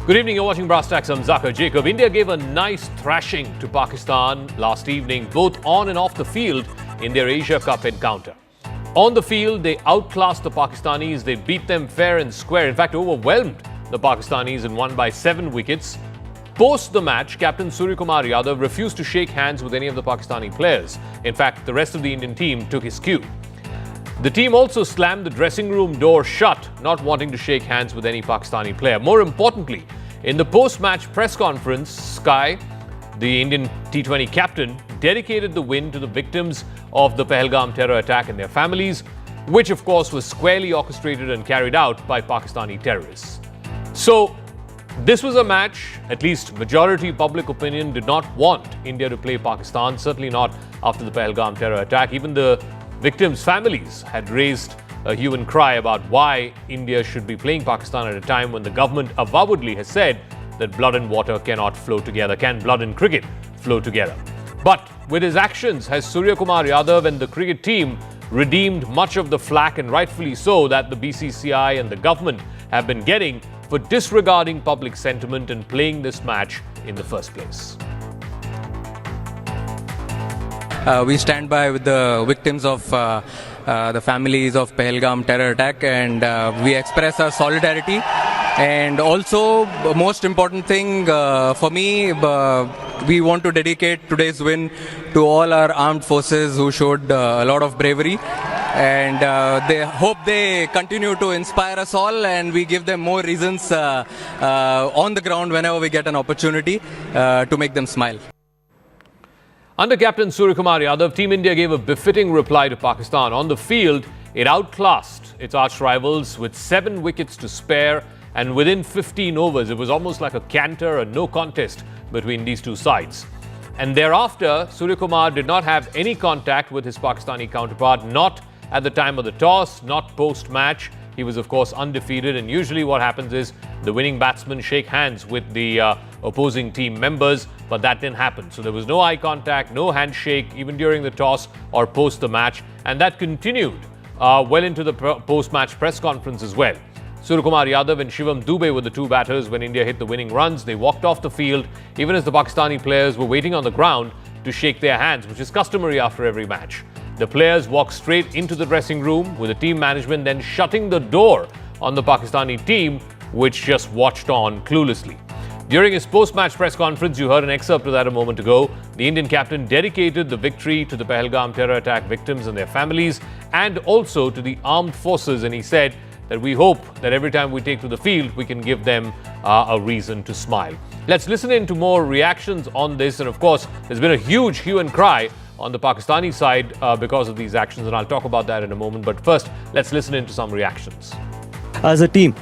Good evening, you're watching Brass Tacks. I'm Zakir Jacob. India gave a nice thrashing to Pakistan last evening, both on and off the field in their Asia Cup encounter. On the field, they outclassed the Pakistanis. They beat them fair and square. In fact, overwhelmed the Pakistanis and won by 7 wickets. Post the match, Captain Suryakumar Yadav refused to shake hands with any of the Pakistani players. In fact, the rest of the Indian team took his cue. The team also slammed the dressing room door shut, not wanting to shake hands with any Pakistani player. More importantly, in the post-match press conference, Sky, the Indian T20 captain, dedicated the win to the victims of the Pahalgam terror attack and their families, which of course was squarely orchestrated and carried out by Pakistani terrorists. So, this was a match, at least majority public opinion did not want India to play Pakistan, certainly not after the Pahalgam terror attack. Even the victims' families had raised a hue and cry about why India should be playing Pakistan at a time when the government avowedly has said that blood and water cannot flow together. Can blood and cricket flow together? But with his actions, has Suryakumar Yadav and the cricket team redeemed much of the flack, and rightfully so, that the BCCI and the government have been getting for disregarding public sentiment and playing this match in the first place? We stand by with the victims of the families of Pahalgam terror attack, and we express our solidarity. And also, most important thing for me, we want to dedicate today's win to all our armed forces who showed a lot of bravery. And they hope they continue to inspire us all, and we give them more reasons on the ground whenever we get an opportunity to make them smile. Under Captain Suryakumar Yadav, Team India gave a befitting reply to Pakistan. On the field, it outclassed its arch rivals with 7 wickets to spare, and within 15 overs, it was almost like a canter, a no contest between these two sides. And thereafter, Suryakumar did not have any contact with his Pakistani counterpart, not at the time of the toss, not post-match. He was, of course, undefeated, and usually what happens is the winning batsmen shake hands with the opposing team members, but that didn't happen. So there was no eye contact, no handshake, even during the toss or post the match, and that continued well into the post-match press conference as well. Suryakumar Yadav and Shivam Dubey were the two batters when India hit the winning runs. They walked off the field, even as the Pakistani players were waiting on the ground to shake their hands, which is customary after every match. The players walked straight into the dressing room, with the team management then shutting the door on the Pakistani team, which just watched on cluelessly. During his post-match press conference, you heard an excerpt of that a moment ago. The Indian captain dedicated the victory to the Pahalgam terror attack victims and their families, and also to the armed forces, and he said that we hope that every time we take to the field, we can give them a reason to smile. Let's listen in to more reactions on this, and of course, there's been a huge hue and cry on the Pakistani side because of these actions, and I'll talk about that in a moment. But first, let's listen in to some reactions. As a team,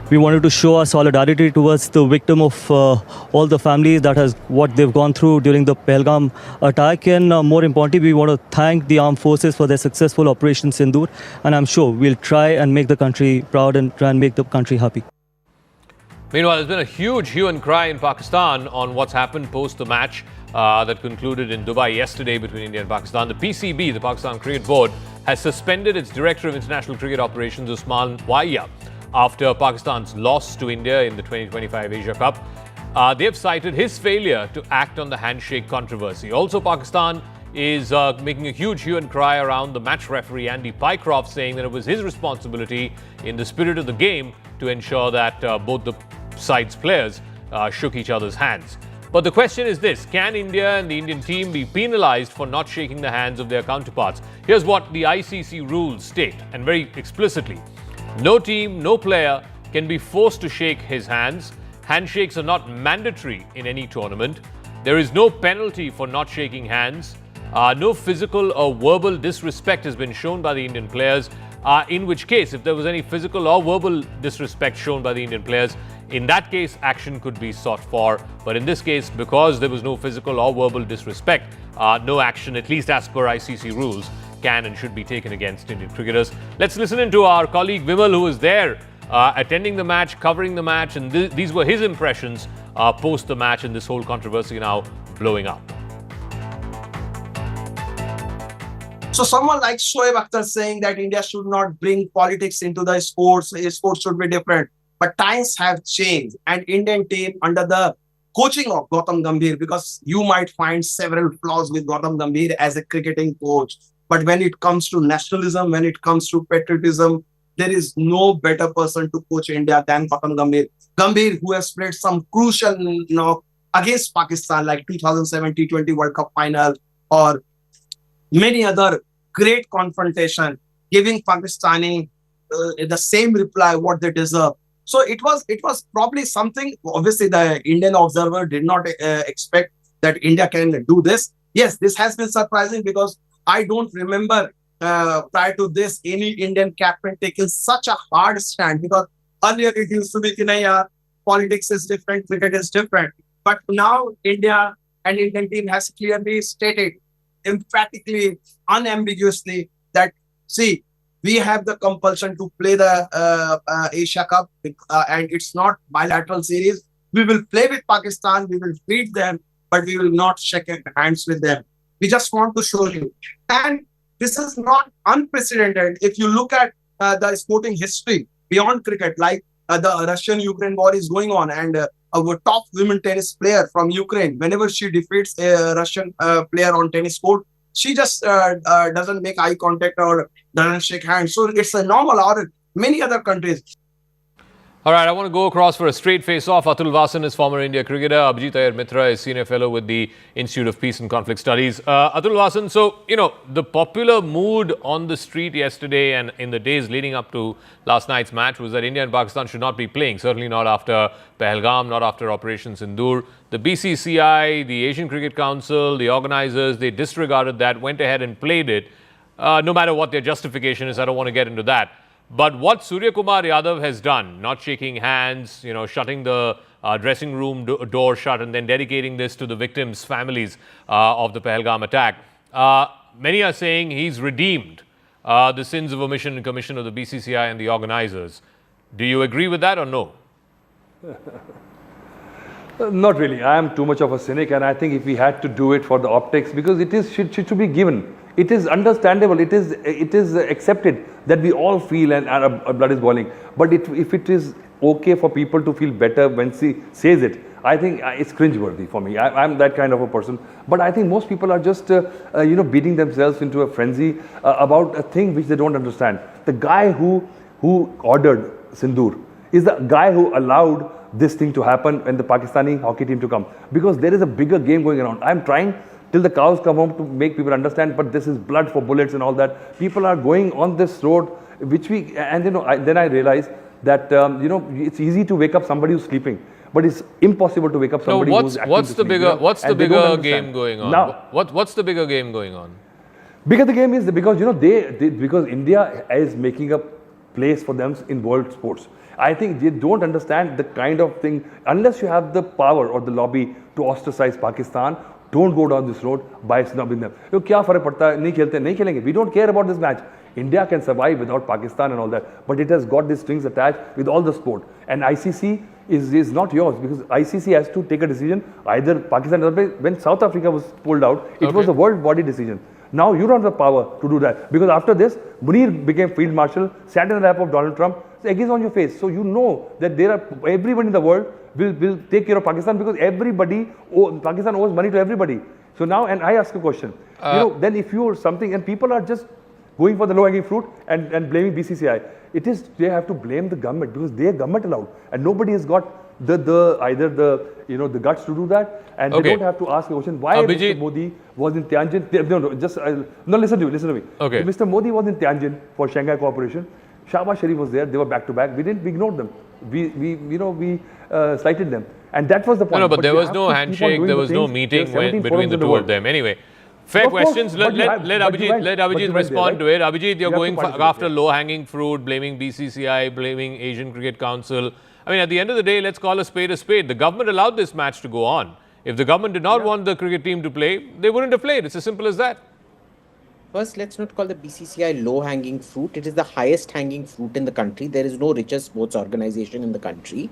we wanted to show our solidarity towards the victim of all the families that has what they've gone through during the Pahalgam attack, and more importantly, we want to thank the armed forces for their successful Operation Sindoor, and I'm sure we'll try and make the country proud and try and make the country happy. Meanwhile, there's been a huge hue and cry in Pakistan on what's happened post the match that concluded in Dubai yesterday between India and Pakistan. The PCB, the Pakistan Cricket Board, has suspended its Director of International Cricket Operations, Usman Waya, after Pakistan's loss to India in the 2025 Asia Cup. They have cited his failure to act on the handshake controversy. Also, Pakistan is making a huge hue and cry around the match referee Andy Pycroft, saying that it was his responsibility in the spirit of the game to ensure that both the sides' players shook each other's hands. But the question is this: can India and the Indian team be penalized for not shaking the hands of their counterparts? Here's what the ICC rules state, and very explicitly. No team, no player can be forced to shake his hands. Handshakes are not mandatory in any tournament. There is no penalty for not shaking hands. No physical or verbal disrespect has been shown by the Indian players. In which case, if there was any physical or verbal disrespect shown by the Indian players, in that case, action could be sought for. But in this case, because there was no physical or verbal disrespect, no action, at least as per ICC rules, can and should be taken against Indian cricketers. Let's listen in to our colleague Vimal, who was there attending the match, covering the match, and these were his impressions post the match and this whole controversy now blowing up. So someone like Shoaib Akhtar saying that India should not bring politics into the sports, sports should be different. But times have changed, and Indian team under the coaching of Gautam Gambhir, because you might find several flaws with Gautam Gambhir as a cricketing coach. But when it comes to nationalism, when it comes to patriotism, there is no better person to coach India than Gautam Gambhir. Gambhir, who has played some crucial against Pakistan, like 2007 T20 World Cup final, or many other great confrontation, giving Pakistani the same reply what they deserve. So it was probably something. Obviously, the Indian observer did not expect that India can do this. Yes, this has been surprising, because I don't remember prior to this any Indian captain taking such a hard stand. Because earlier it used to be, politics is different, cricket is different. But now India and Indian team has clearly stated, emphatically, unambiguously, that see, we have the compulsion to play the Asia Cup, and it's not bilateral series. We will play with Pakistan, we will beat them, but we will not shake hands with them. We just want to show you. And this is not unprecedented. If you look at the sporting history beyond cricket, like the Russian-Ukraine war is going on, and our top women tennis player from Ukraine, whenever she defeats a Russian player on tennis court, she just doesn't make eye contact or doesn't shake hands. So it's a normal order. Many other countries. All right, I want to go across for a straight face-off. Atul Vasan is former India cricketer. Abhijit Iyer Mitra is senior fellow with the Institute of Peace and Conflict Studies. Atul Vasan, so, the popular mood on the street yesterday and in the days leading up to last night's match was that India and Pakistan should not be playing. Certainly not after Pahalgam, not after Operation Sindoor. The BCCI, the Asian Cricket Council, the organisers, they disregarded that, went ahead and played it. No matter what their justification is, I don't want to get into that. But what Suryakumar Yadav has done, not shaking hands, shutting the dressing room door shut and then dedicating this to the victims' families of the Pahalgam attack, many are saying he's redeemed the sins of omission and commission of the BCCI and the organisers. Do you agree with that or no? Not really. I am too much of a cynic, and I think if we had to do it for the optics, because it should be given. It is understandable. It is accepted that we all feel and our blood is boiling. But if it is okay for people to feel better when she says it, I think it's cringeworthy for me. I'm that kind of a person. But I think most people are just beating themselves into a frenzy about a thing which they don't understand. The guy who ordered Sindoor is the guy who allowed this thing to happen and the Pakistani hockey team to come. Because there is a bigger game going around. I'm trying till the cows come home to make people understand, but this is blood for bullets and all that. People are going on this road, then I realize that, it's easy to wake up somebody who's sleeping, but it's impossible to wake up somebody who's acting what's the bigger game going on? Now, what's the bigger game going on? Bigger the game is because, because India is making a place for them in world sports. I think they don't understand the kind of thing, unless you have the power or the lobby to ostracize Pakistan. Don't go down this road by snubbing them. Kya farak padta hai? Nahi khelte, nahi khelenge. We don't care about this match. India can survive without Pakistan and all that. But it has got these strings attached with all the sport. And ICC is not yours, because ICC has to take a decision. Either Pakistan or when South Africa was pulled out, it was a world body decision. Now you don't have the power to do that. Because after this, Munir became field marshal, sat in the lap of Donald Trump. So egg is on your face. So you know that everyone in the world will take care of Pakistan, because Pakistan owes money to everybody. So now, and I ask a question, then if you something, and people are just going for the low-hanging fruit and blaming BCCI, they have to blame the government, because their government allowed, and nobody has got the guts to do that, and they don't have to ask a question why Mr. Modi was in Tianjin. Listen to me. Okay. If Mr. Modi was in Tianjin for Shanghai Cooperation, Shahbaz Sharif was there. They were back to back. We ignored them. We slighted them, and that was the point. No, but there was no handshake. There was no meeting between the two of them. Anyway, fair questions. Let Abhijit respond to it. Abhijit, you're going after low-hanging fruit, blaming BCCI, blaming Asian Cricket Council. I mean, at the end of the day, let's call a spade a spade. The government allowed this match to go on. If the government did not want the cricket team to play, they wouldn't have played. It's as simple as that. First, let's not call the BCCI low-hanging fruit. It is the highest-hanging fruit in the country. There is no richer sports organization in the country.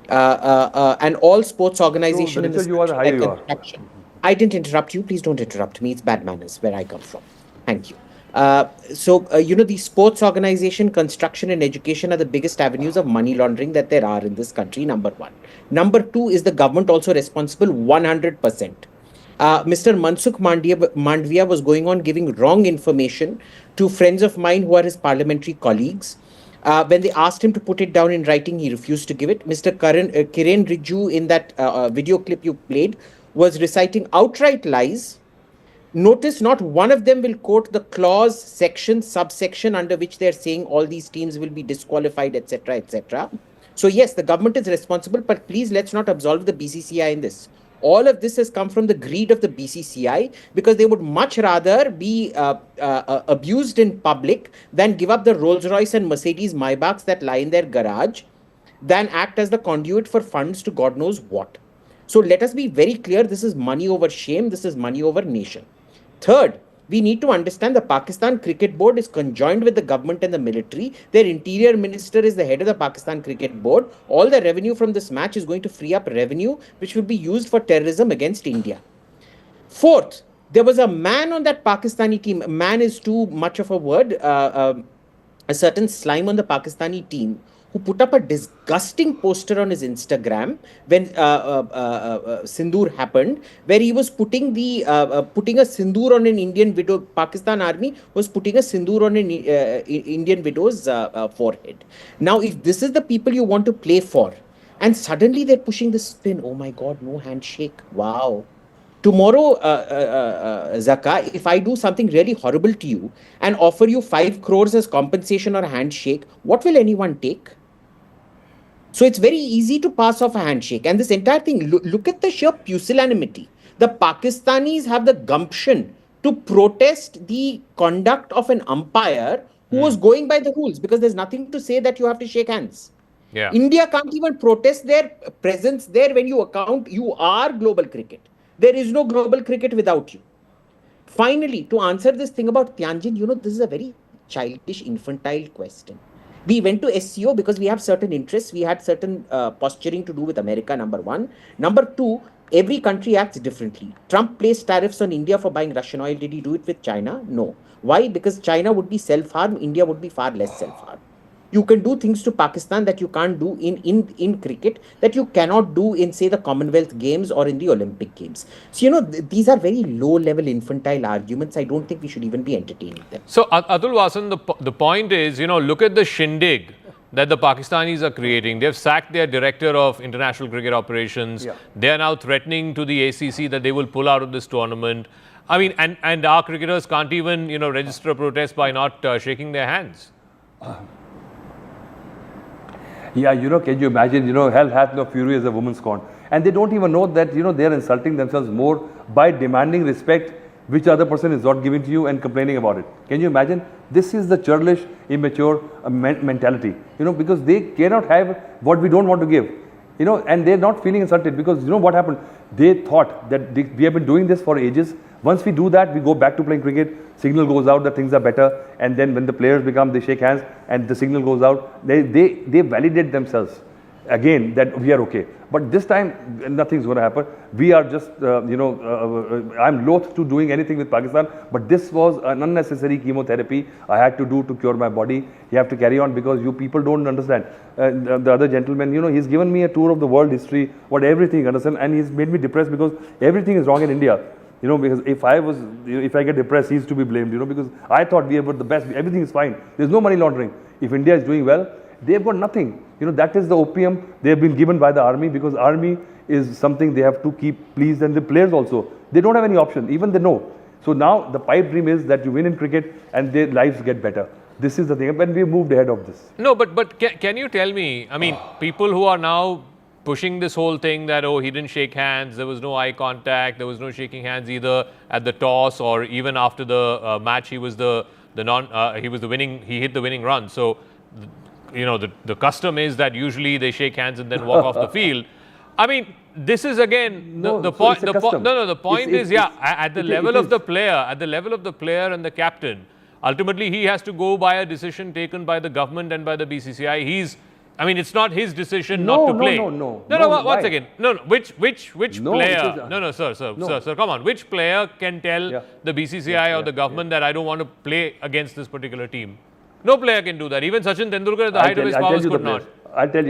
And all sports organizations in this country. I didn't interrupt you. Please don't interrupt me. It's bad manners where I come from. Thank you. The sports organization, construction, and education are the biggest avenues of money laundering that there are in this country, number one. Number two, is the government also responsible 100%? Mr. Mansukh Mandviya was going on giving wrong information to friends of mine who are his parliamentary colleagues. When they asked him to put it down in writing, he refused to give it. Mr. Kiren Rijiju, in that video clip you played, was reciting outright lies. Notice not one of them will quote the clause, section, subsection under which they're saying all these teams will be disqualified, etc., etc. So yes, the government is responsible, but please let's not absolve the BCCI in this. All of this has come from the greed of the BCCI, because they would much rather be abused in public than give up the Rolls-Royce and Mercedes Maybachs that lie in their garage, than act as the conduit for funds to God knows what. So let us be very clear, this is money over shame, this is money over nation. Third, we need to understand the Pakistan Cricket Board is conjoined with the government and the military. Their interior minister is the head of the Pakistan Cricket Board. All the revenue from this match is going to free up revenue which will be used for terrorism against India. Fourth, there was a man on that Pakistani team. Man is too much of a word. A certain slime on the Pakistani team who put up a disgusting poster on his Instagram when Sindoor happened, where he was putting a Sindoor on an Indian widow. Pakistan army was putting a Sindoor on an Indian widow's forehead. Now, if this is the people you want to play for, and suddenly they're pushing the spin, oh my God, no handshake, wow. Tomorrow, Zaka, if I do something really horrible to you and offer you 5 crores as compensation or a handshake, what will anyone take? So it's very easy to pass off a handshake. And this entire thing, look at the sheer pusillanimity. The Pakistanis have the gumption to protest the conduct of an umpire who was going by the rules, because there's nothing to say that you have to shake hands. Yeah. India can't even protest their presence there when you are global cricket. There is no global cricket without you. Finally, to answer this thing about Tianjin, this is a very childish, infantile question. We went to SCO because we have certain interests. We had certain posturing to do with America, number one. Number two, every country acts differently. Trump placed tariffs on India for buying Russian oil. Did he do it with China? No. Why? Because China would be self-harm. India would be far less self-harm. You can do things to Pakistan that you can't do in cricket, that you cannot do in, say, the Commonwealth Games or in the Olympic Games. So, these are very low-level infantile arguments. I don't think we should even be entertaining them. So, Atul Vasan, the point is, look at the shindig that the Pakistanis are creating. They've sacked their director of international cricket operations. Yeah. They are now threatening to the ACC that they will pull out of this tournament. I mean, and our cricketers can't even, register a protest by not shaking their hands. Yeah, can you imagine, hell hath no fury as a woman scorned. And they don't even know that, they're insulting themselves more by demanding respect which other person is not giving to you and complaining about it. Can you imagine? This is the churlish, immature mentality, because they cannot have what we don't want to give, and they're not feeling insulted because, what happened? They thought that we have been doing this for ages. Once we do that, we go back to playing cricket, signal goes out that things are better, and then when the players they shake hands and the signal goes out, they validate themselves again that we are okay. But this time, nothing's going to happen. We are just, I'm loath to doing anything with Pakistan, but this was an unnecessary chemotherapy I had to do to cure my body. You have to carry on because you people don't understand. The other gentleman, he's given me a tour of the world history, what everything, understand, and he's made me depressed because everything is wrong in India. Because if I get depressed, he's to be blamed, because I thought we were the best, everything is fine. There's no money laundering. If India is doing well, they've got nothing. That is the opium they have been given by the army, because army is something they have to keep pleased, and the players also. They don't have any option, even they know. So now the pipe dream is that you win in cricket and their lives get better. This is the thing, and we moved ahead of this. No, but can you tell me, I mean, people who are now pushing this whole thing that, he didn't shake hands, there was no eye contact, there was no shaking hands either at the toss or even after the match, he hit the winning run. So, the custom is that usually they shake hands and then walk off the field. I mean, this is again the point. The point is, at the level of the player and the captain, ultimately he has to go by a decision taken by the government and by the BCCI. I mean, it's not his decision not to play. No. One second. No. Which player? No, Sir. Come on. Which player can tell the BCCI or the government that I don't want to play against this particular team? No player can do that. Even Sachin Tendulkar at the height of his powers could not. I'll tell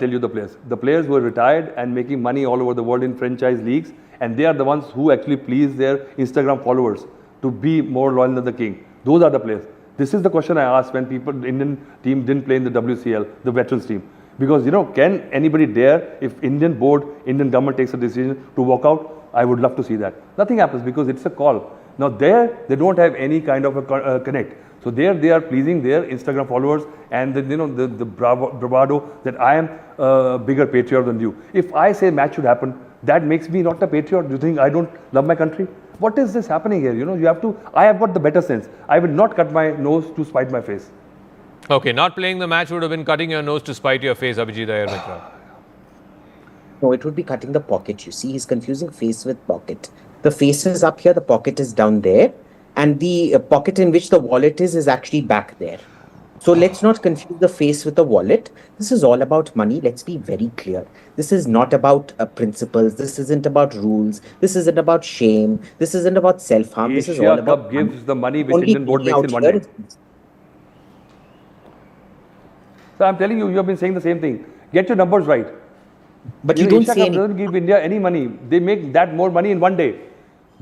you the players. The players who are retired and making money all over the world in franchise leagues, and they are the ones who actually please their Instagram followers to be more loyal than the king. Those are the players. This is the question I asked when the Indian team didn't play in the WCL, the veterans team. Because, can anybody dare, if Indian government takes a decision to walk out? I would love to see that. Nothing happens because it's a call. Now there, they don't have any kind of a connect. So there they are pleasing their Instagram followers and the bravado that I am a bigger patriot than you. If I say match should happen, that makes me not a patriot. Do you think I don't love my country? What is this happening here? I have got the better sense. I will not cut my nose to spite my face. Okay, not playing the match would have been cutting your nose to spite your face, Abhijit Iyer Mitra. No, it would be cutting the pocket. You see, he's confusing face with pocket. The face is up here, the pocket is down there, and the pocket in which the wallet is actually back there. So let's not confuse the face with the wallet. This is all about money. Let's be very clear. This is not about principles. This isn't about rules. This isn't about shame. This isn't about self-harm. This is all about Cup gives the money which Indian board makes in one day. So I'm telling you, you have been saying the same thing. Get your numbers right. But you don't say doesn't give India any money. They make that more money in one day.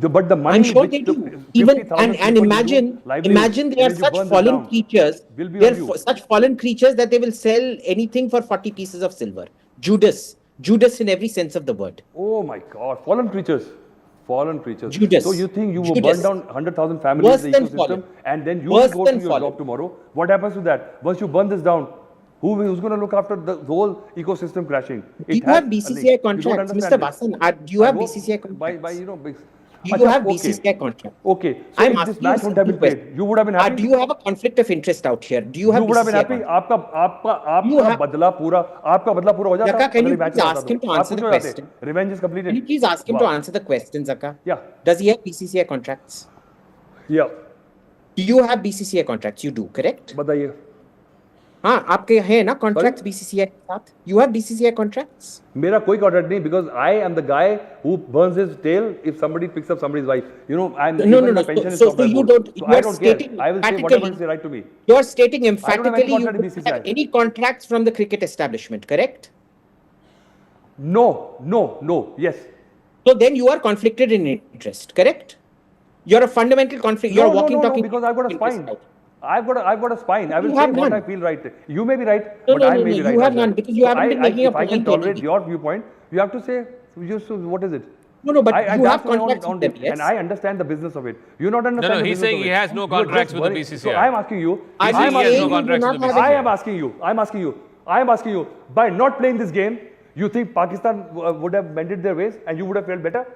But the money, I'm sure they do. Even and imagine they are such fallen creatures. They are such fallen creatures that they will sell anything for 40 pieces of silver. Judas in every sense of the word. Oh my God, fallen creatures. Judas. So you think you will burn down 100,000 families in the ecosystem, and then you will go to your job tomorrow? What happens to that? Once you burn this down, who's going to look after the whole ecosystem crashing? Do you have BCCI contracts, Mr. Vasan? Do you have BCCI contracts? Do you have BCCI contract? Okay. So if this match would have been played, you would have been happy? Do you have a conflict of interest out here? Do you have would have been happy? आपका बदला पूरा हो जाता. Zaka, can you please ask him to answer the question? Revenge is completed. Can you please ask him to answer the question, Zaka? Yeah. Does he have BCCI contracts? Yeah. Do you have BCCI contracts? You do, correct? बताइए. हाँ, आपके हैं ना contracts BCCI के साथ? You have BCCI contracts? मेरा कोई contract नहीं, because I am the guy who burns his tail if somebody picks up somebody's wife. I'm no. So you don't. So I don't care. I will say whatever is right to me. You are stating emphatically you don't don't have any contracts from the cricket establishment, correct? No. Yes. So then you are conflicted in interest, correct? You're a fundamental conflict. You're walking talking. Because I've got a spine. I've got a spine. I will say what I feel right. You may be right, but I may be right. You have none because you haven't been making a point. If I can tolerate your viewpoint, you have to say, what is it? No, but you have contracts with them, yes. And I understand the business of it. You not understand. No, he's saying he has no contracts with the BCCI. So I'm asking you. I am asking you. By not playing this game, you think Pakistan would have mended their ways and you would have felt better?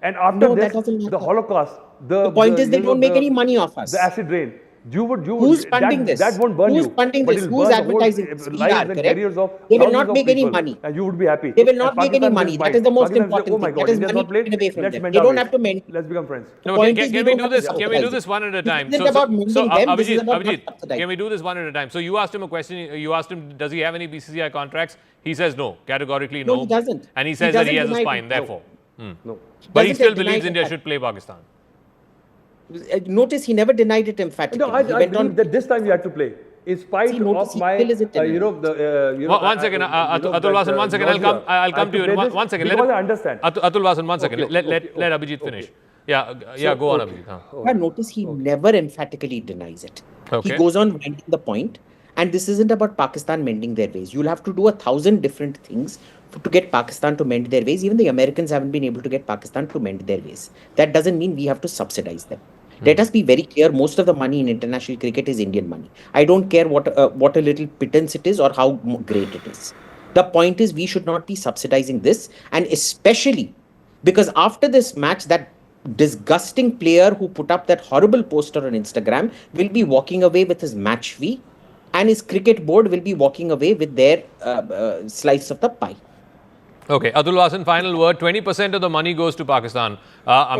And after this, the Holocaust, the point is they don't make any money off us. The acid rain. Who's funding this? That won't burn you. Who's funding this? Who's advertising this? They will not make any money. And you would be happy. They will not make any money. That is the most important thing. That is money taken away from them. They don't have to mend. Let's become friends. Can we do this one at a time? So Abhijit, can we do this one at a time? So you asked him a question. You asked him, does he have any BCCI contracts? He says no, categorically no. No, he doesn't. And he says that he has a spine, therefore. No. But he still believes India should play Pakistan. Notice he never denied it emphatically. No, I believe that this time we had to play. In spite of my, one second, Atul Vasan, 1 second. I'll come to you. 1 second. Because I understand. Atul Vasan, 1 second. Let Abhijit finish. Yeah, go on, Abhijit. Notice he never emphatically denies it. Okay. He goes on mending the point, and this isn't about Pakistan mending their ways. You'll have to do 1,000 different things to get Pakistan to mend their ways. Even the Americans haven't been able to get Pakistan to mend their ways. That doesn't mean we have to subsidize them. Let us be very clear, most of the money in international cricket is Indian money. I don't care what a little pittance it is or how great it is. The point is we should not be subsidizing this, and especially because after this match, that disgusting player who put up that horrible poster on Instagram will be walking away with his match fee, and his cricket board will be walking away with their slice of the pie. Okay, Atul Vasan, final word. 20% of the money goes to Pakistan. A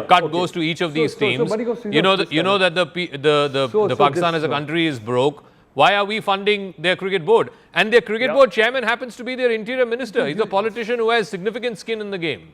cut goes to each of these teams. So money goes to you know that the Pakistan as a country is broke. why are we funding their cricket board? And their cricket board chairman happens to be their interior minister. He's a politician who has significant skin in the game.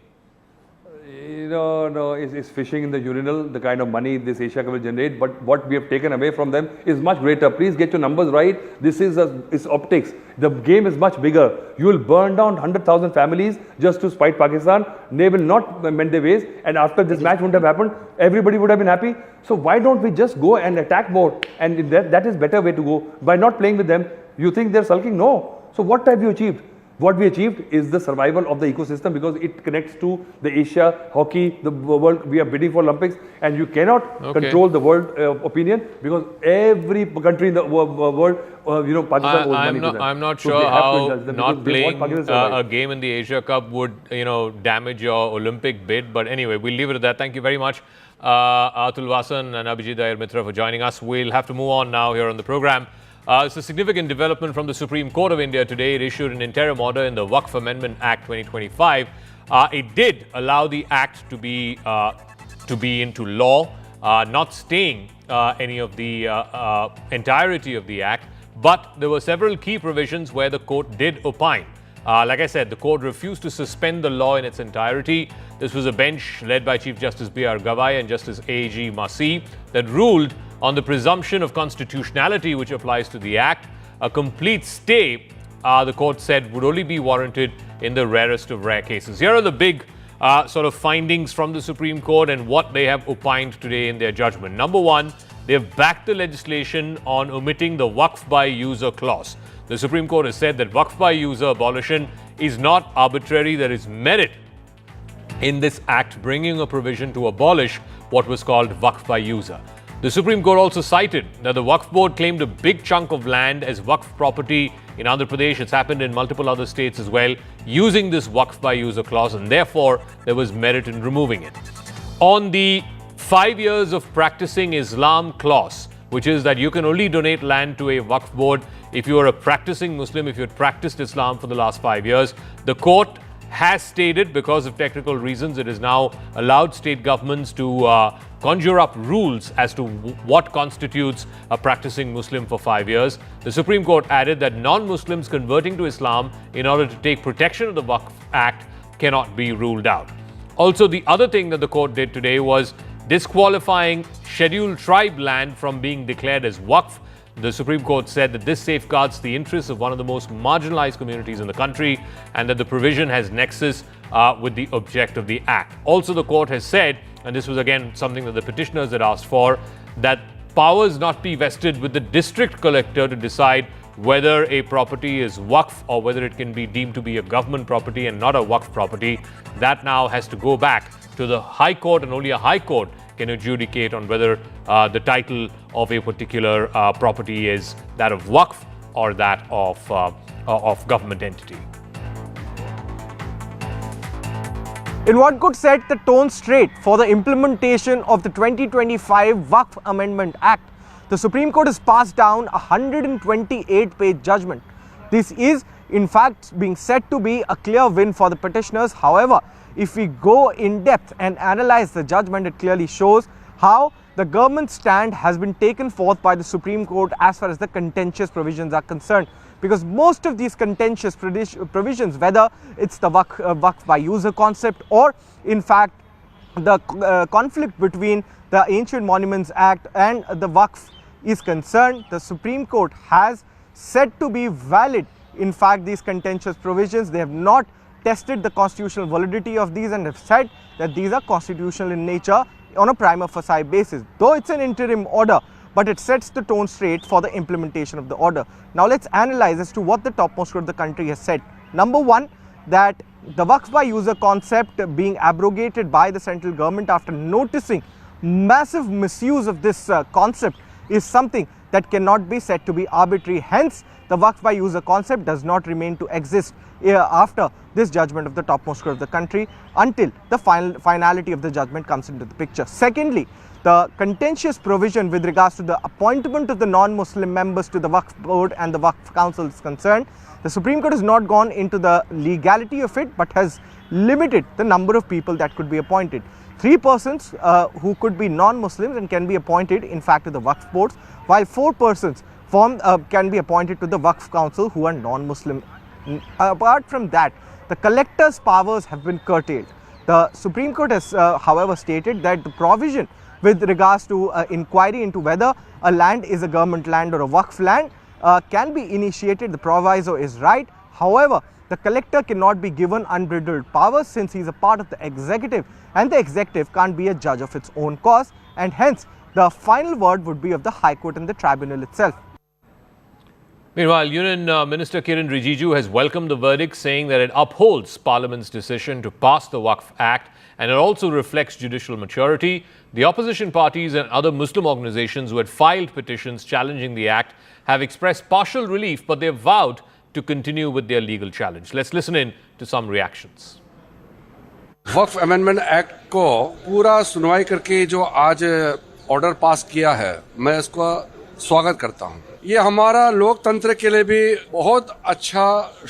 No, it's fishing in the urinal, the kind of money this Asia Cup will generate. But what we have taken away from them is much greater. Please get your numbers right. This is it's optics. The game is much bigger. You will burn down 100,000 families just to spite Pakistan. They will not mend their ways. And after this match wouldn't have happened, everybody would have been happy. So why don't we just go and attack more? And that is better way to go. By not playing with them, you think they're sulking? No. So what have you achieved? What we achieved is the survival of the ecosystem because it connects to the Asia, hockey, the world. We are bidding for Olympics and you cannot control the world opinion because every country in the world, Pakistan owes money to them. I'm not sure how not playing a game in the Asia Cup would, damage your Olympic bid. But anyway, we'll leave it at that. Thank you very much, Atul Vasan and Abhijit Iyer Mitra for joining us. We'll have to move on now here on the program. It's a significant development from the Supreme Court of India today. It issued an interim order in the Waqf Amendment Act 2025. It did allow the act to be into law, not staying any of the entirety of the act. But there were several key provisions where the court did opine. Like I said, the court refused to suspend the law in its entirety. This was a bench led by Chief Justice B.R. Gavai and Justice A.G. Masih that ruled on the presumption of constitutionality which applies to the Act. A complete stay, the court said, would only be warranted in the rarest of rare cases. Here are the big sort of findings from the Supreme Court and what they have opined today in their judgment. Number one, they have backed the legislation on omitting the Waqf by user clause. The Supreme Court has said that Waqf by user abolition is not arbitrary. There is merit in this Act bringing a provision to abolish what was called Waqf by user. The Supreme Court also cited that the Waqf board claimed a big chunk of land as Waqf property in Andhra Pradesh. It's happened in multiple other states as well, using this Waqf by user clause, and therefore there was merit in removing it. On the 5 years of practicing Islam clause, which is that you can only donate land to a Waqf board if you are a practicing Muslim, if you had practiced Islam for the last 5 years, the court has stated, because of technical reasons, it is now allowed state governments to conjure up rules as to what constitutes a practicing Muslim for 5 years. The Supreme Court added that non-Muslims converting to Islam in order to take protection of the Waqf Act cannot be ruled out. Also, the other thing that the court did today was disqualifying scheduled tribe land from being declared as Waqf. The Supreme Court said that this safeguards the interests of one of the most marginalized communities in the country and that the provision has nexus with the object of the Act. Also, the court has said, and this was again something that the petitioners had asked for, that powers not be vested with the district collector to decide whether a property is Waqf or whether it can be deemed to be a government property and not a Waqf property. That now has to go back to the High Court, and only a High Court can adjudicate on whether the title of a particular property is that of Waqf or that of government entity. In what could set the tone straight for the implementation of the 2025 Waqf Amendment Act, the Supreme Court has passed down a 128-page judgment. This is, in fact, being said to be a clear win for the petitioners. However, if we go in depth and analyze the judgment, it clearly shows how the government's stand has been taken forth by the Supreme Court as far as the contentious provisions are concerned. Because most of these contentious provisions, whether it's the Waqf by user concept or in fact the conflict between the Ancient Monuments Act and the Waqf is concerned, the Supreme Court has said to be valid. In fact, these contentious provisions, they have not tested the constitutional validity of these and have said that these are constitutional in nature on a prima facie basis. Though it's an interim order, but it sets the tone straight for the implementation of the order. Now let's analyze as to what the topmost court of the country has said. Number one, that the Waqf by user concept being abrogated by the central government after noticing massive misuse of this concept is something that cannot be said to be arbitrary. Hence, the Waqf by user concept does not remain to exist after this judgment of the topmost court of the country until the finality of the judgment comes into the picture. Secondly, the contentious provision with regards to the appointment of the non-Muslim members to the Waqf board and the Waqf council is concerned, the Supreme Court has not gone into the legality of it but has limited the number of people that could be appointed. 3 persons who could be non-Muslims and can be appointed in fact to the Waqf boards, while 4 persons can be appointed to the Waqf Council who are non-Muslim. Apart from that, the collector's powers have been curtailed. The Supreme Court has, however, stated that the provision with regards to inquiry into whether a land is a government land or a Waqf land can be initiated. The proviso is right. However, the collector cannot be given unbridled powers since he is a part of the executive, and the executive can't be a judge of its own cause, and hence the final word would be of the High Court and the tribunal itself. Meanwhile, Union Minister Kiran Rijiju has welcomed the verdict, saying that it upholds Parliament's decision to pass the Waqf Act and it also reflects judicial maturity. The opposition parties and other Muslim organizations who had filed petitions challenging the act have expressed partial relief, but they have vowed to continue with their legal challenge. Let's listen in to some reactions. Waqf amendment act को पूरा सुनवाई करके जो आज order pass किया है, मैं इसका स्वागत करता हूं। ये हमारा लोकतंत्र के लिए भी बहुत अच्छा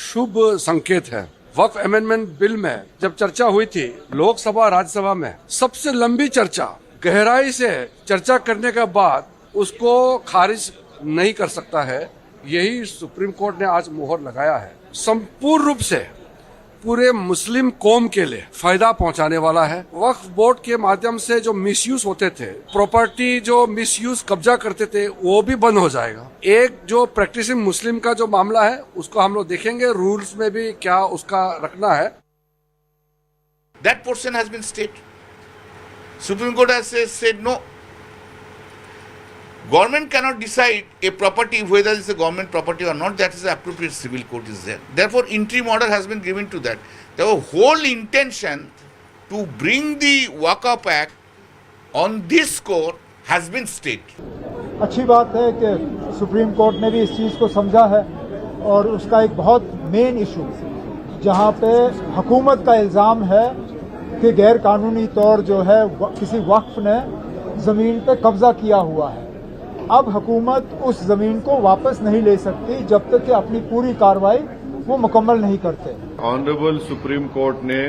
शुभ संकेत है। वक्फ अमेंडमेंट बिल में जब चर्चा हुई थी लोकसभा राज्यसभा में, सबसे लंबी चर्चा, गहराई से चर्चा करने के बाद उसको खारिज नहीं कर सकता है। यही सुप्रीम कोर्ट ने आज मोहर लगाया है। संपूर्ण रूप से पूरे मुस्लिम कौम के लिए फायदा पहुंचाने वाला है। वक्फ बोर्ड के माध्यम से जो मिसयूज होते थे, प्रॉपर्टी जो मिसयूज कब्जा करते थे, वो भी बंद हो जाएगा। एक जो प्रैक्टिसिंग मुस्लिम का जो मामला है उसको हम लोग देखेंगे, रूल्स में भी क्या उसका रखना है। That portion has been stayed. Supreme Court has said no. Government cannot decide a property whether it's a government property or not. That is the appropriate civil court is there. Therefore, interim order has been given to that. The whole intention to bring the Waqf Act on this score has been stayed. अच्छी बात है कि supreme court ने भी इस चीज़ को समझा है और उसका एक बहुत मेन इशू जहाँ पे हुकूमत का इल्ज़ाम है कि गैर कानूनी तौर जो है किसी वक्फ ने ज़मीन पे कब्ज़ा किया हुआ है। अब हुकूमत उस ज़मीन को वापस नहीं ले सकती जब तक कि अपनी पूरी कार्रवाई वो मुकम्मल नहीं करते। ऑनरेबल सुप्रीम कोर्ट ने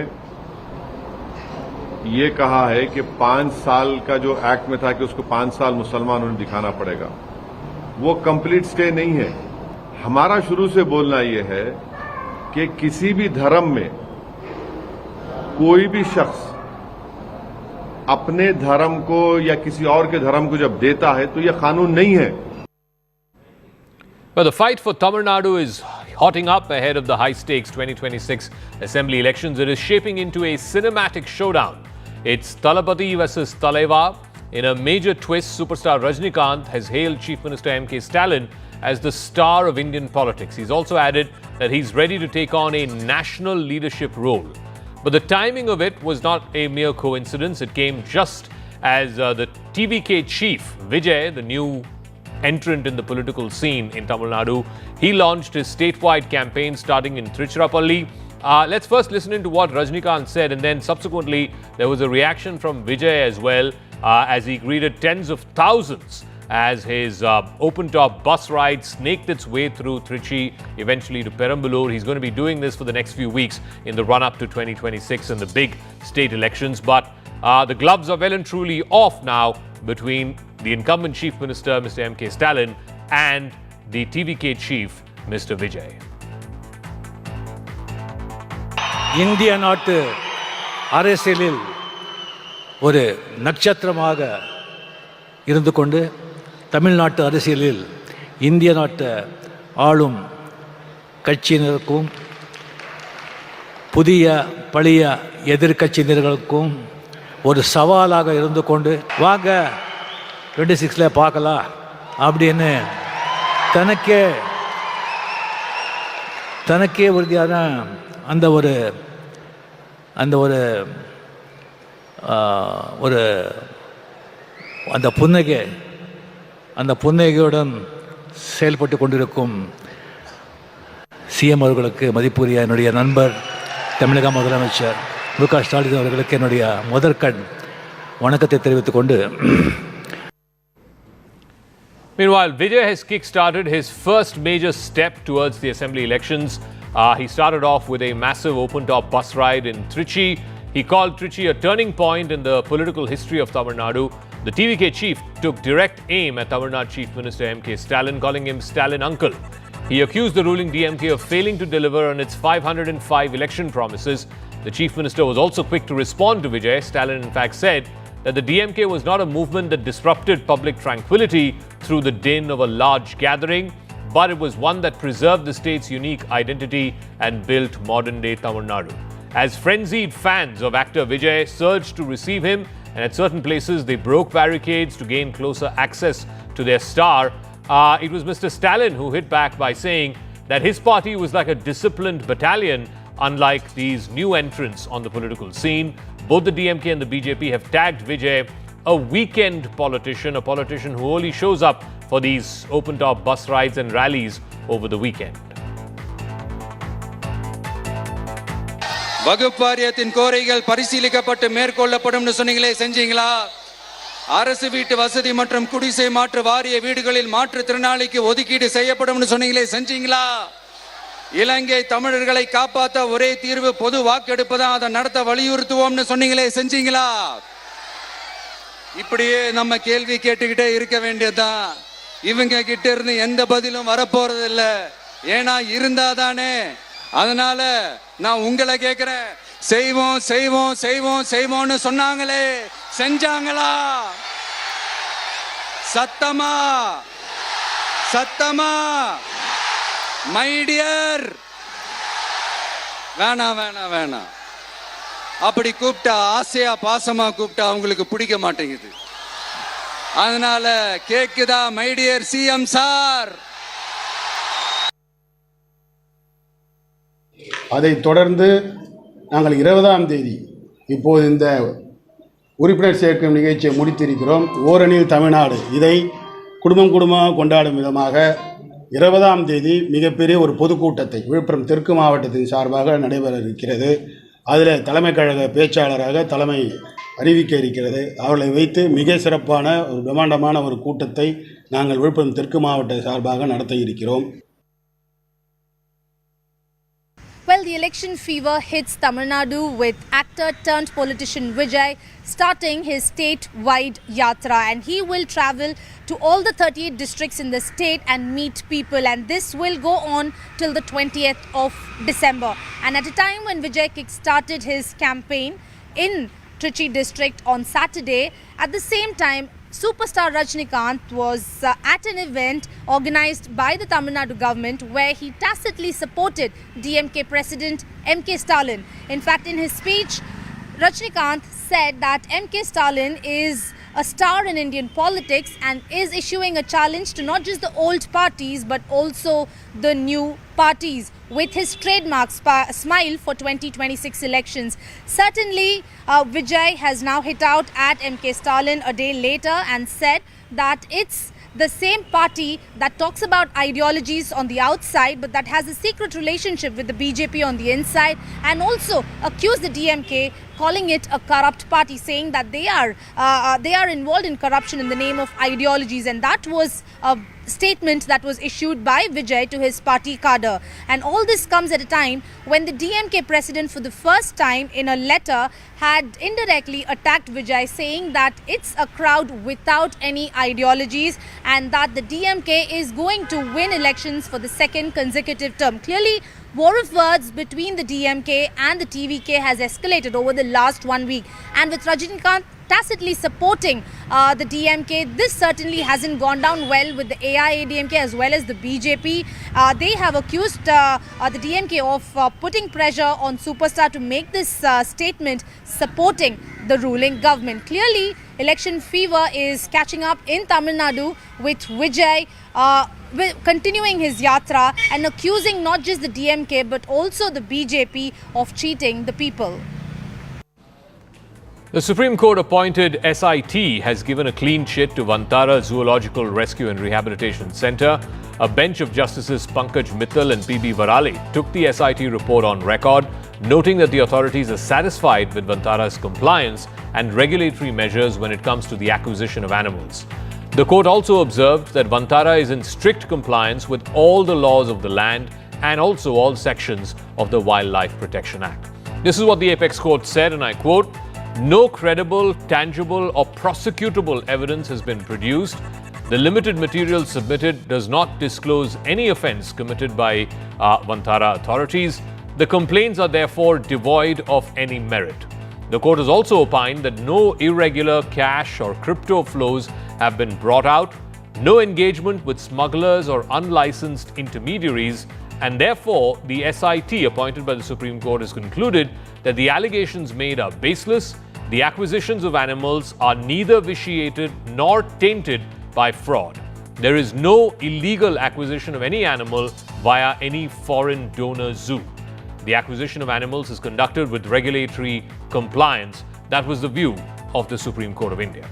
ये कहा है कि 5 साल का जो एक्ट में था कि उसको 5 साल मुसलमानों ने दिखाना पड़ेगा, वो कंप्लीट स्टे नहीं है। हमारा शुरू से बोलना ये है कि किसी भी धर्म में कोई भी शख्स अपने धर्म को या किसी और के धर्म को जब देता है तो यह कानून नहीं है। But the fight for Tamil Nadu is hotting up ahead of the high-stakes 2026 assembly elections. It is shaping into a cinematic showdown. It's Talapati versus Talaiva. In a major twist, superstar Rajnikant has hailed Chief Minister M.K. Stalin as the star of Indian politics. He's also added that he's ready to take on a national leadership role. But the timing of it was not a mere coincidence. It came just as the TVK chief, Vijay, the new entrant in the political scene in Tamil Nadu, he launched his statewide campaign starting in Tiruchirappalli. Let's first listen into what Rajnikant said, and then subsequently there was a reaction from Vijay as well as he greeted tens of thousands as his open-top bus ride snaked its way through Trichy, eventually to Peramballur. He's going to be doing this for the next few weeks in the run-up to 2026 and the big state elections. But the gloves are well and truly off now between the incumbent Chief Minister, Mr. M.K. Stalin, and the TVK chief, Mr. Vijay. இந்திய நாட்டு அரசியலில் ஒரு நட்சத்திரமாக இருந்து கொண்டு தமிழ்நாட்டு அரசியலில் இந்திய நாட்டு ஆளும் கட்சியினருக்கும் புதிய பழைய எதிர்க்கட்சியினர்களுக்கும் ஒரு சவாலாக இருந்து கொண்டு வாங்க 26ல பார்க்கலாம் அப்படின்னு தனக்கே உறுதியான அந்த புன்னகையுடன் செயல்பட்டு கொண்டிருக்கும் சிஎம் அவர்களுக்கு மதிப்புரிய என்னுடைய நண்பர் தமிழக முதலமைச்சர் மு.க. ஸ்டாலின் அவர்களுக்கு என்னுடைய முதற்கண் வணக்கத்தை தெரிவித்துக் கொண்டு. Meanwhile, Vijay has kick-started his first major step towards the assembly elections. He started off with a massive open-top bus ride in Trichy. He called Trichy a turning point in the political history of Tamil Nadu. The TVK chief took direct aim at Tamil Nadu Chief Minister M.K. Stalin, calling him Stalin Uncle. He accused the ruling DMK of failing to deliver on its 505 election promises. The chief minister was also quick to respond to Vijay. Stalin, in fact, said that the DMK was not a movement that disrupted public tranquility through the din of a large gathering, but it was one that preserved the state's unique identity and built modern-day Tamil Nadu. As frenzied fans of actor Vijay surged to receive him, and at certain places they broke barricades to gain closer access to their star, it was Mr. Stalin who hit back by saying that his party was like a disciplined battalion, unlike these new entrants on the political scene. Both the DMK and the BJP have tagged Vijay a weekend politician, a politician who only shows up for these open-top bus rides and rallies over the weekend. வகுப்பு வாரியத்தின் கோரிக்கைகள் பரிசீலிக்கப்பட்டு மேற்கொள்ளப்படும் சொன்னீங்களே, செஞ்சீங்களா? அரசு வீட்டு வசதி மற்றும் குடிசை மாற்று வாரிய வீடுகளில் மாற்றுத்திறனாளிக்கு ஒதுக்கீடு செய்யப்படும் சொன்னீங்களே, செஞ்சீங்களா? இலங்கை தமிழர்களை காப்பாற்ற ஒரே தீர்வு பொது வாக்கெடுப்பு தான், அதை நடத்த வலியுறுத்துவோம்னு சொன்னீங்களே, செஞ்சீங்களா? இப்படியே நம்ம கேள்வி கேட்டுக்கிட்டே இருக்க வேண்டியதுதான். இவங்க கிட்ட இருந்து எந்த பதிலும் வரப்போறது இல்ல. ஏன்னா இருந்தாதானே. அதனால நான் உங்களை கேட்கிறேன், செய்வோம் செய்வோம் செய்வோம் செய்வோம்னு சொன்னாங்களே, செஞ்சாங்களா? சத்தமா சத்தமா? மை டியர், வேணாம் வேணாம் வேணாம். அப்படி கூப்பிட்டா, ஆசையா பாசமா கூப்பிட்டா அவங்களுக்கு பிடிக்க மாட்டேங்குது. அதனால கேக்குதா மை டியர் சிஎம் சார்? அதைத் தொடர்ந்து நாங்கள் 20ஆம் தேதி இப்போது இந்த உறுப்பினர் சேர்க்கும் நிகழ்ச்சியை முடித்திருக்கிறோம். ஓரணியில் தமிழ்நாடு, இதை குடும்பமாக கொண்டாடும் விதமாக 20ஆம் தேதி மிகப்பெரிய ஒரு பொதுக்கூட்டத்தை விழுப்புரம் தெற்கு மாவட்டத்தின் சார்பாக நடைபெற இருக்கிறது. அதில் தலைமை கழக பேச்சாளராக தலைமை அறிவிக்க இருக்கிறது. அவர்களை வைத்து மிக சிறப்பான ஒரு பிரம்மாண்டமான ஒரு கூட்டத்தை நாங்கள் விழுப்புரம் தெற்கு மாவட்ட சார்பாக நடத்த இருக்கிறோம். Well, the election fever hits Tamil Nadu with actor turned politician Vijay starting his state-wide yatra, and he will travel to all the 38 districts in the state and meet people, and this will go on till the 20th of December. And at a time when Vijay kick-started his campaign in Trichy district on Saturday, at the same time superstar Rajinikanth was at an event organized by the Tamil Nadu government where he tacitly supported DMK President M.K. Stalin. In fact, in his speech, Rajinikanth said that M.K. Stalin is a star in Indian politics and is issuing a challenge to not just the old parties but also the new parties with his trademark smile for 2026 elections. Certainly, Vijay has now hit out at M.K. Stalin a day later and said that it's the same party that talks about ideologies on the outside but that has a secret relationship with the BJP on the inside, and also accused the DMK, calling it a corrupt party, saying that they are involved in corruption in the name of ideologies. And that was a statement that was issued by Vijay to his party cadre. And all this comes at a time when the DMK president for the first time in a letter had indirectly attacked Vijay, saying that it's a crowd without any ideologies and that the DMK is going to win elections for the second consecutive term. Clearly, war of words between the DMK and the TVK has escalated over the last 1 week, and with Rajinikanth tacitly supporting the DMK, this certainly hasn't gone down well with the AIADMK as well as the BJP. They have accused the DMK of putting pressure on Superstar to make this statement supporting the ruling government. Clearly, election fever is catching up in Tamil Nadu with Vijay continuing his yatra and accusing not just the DMK but also the BJP of cheating the people. The Supreme Court appointed SIT has given a clean chit to Vantara Zoological Rescue and Rehabilitation Centre. A bench of Justices Pankaj Mittal and P.B. Varale took the SIT report on record, noting that the authorities are satisfied with Vantara's compliance and regulatory measures when it comes to the acquisition of animals. The court also observed that Vantara is in strict compliance with all the laws of the land and also all sections of the Wildlife Protection Act. This is what the Apex Court said, and I quote, No credible, tangible, or prosecutable evidence has been produced. The limited material submitted does not disclose any offence committed by Vantara authorities. The complaints are therefore devoid of any merit. The court has also opined that no irregular cash or crypto flows have been brought out, no engagement with smugglers or unlicensed intermediaries, and therefore the SIT appointed by the Supreme Court has concluded that the allegations made are baseless. The acquisitions of animals are neither vitiated nor tainted by fraud. There is no illegal acquisition of any animal via any foreign donor zoo. The acquisition of animals is conducted with regulatory compliance. That was the view of the Supreme Court of India.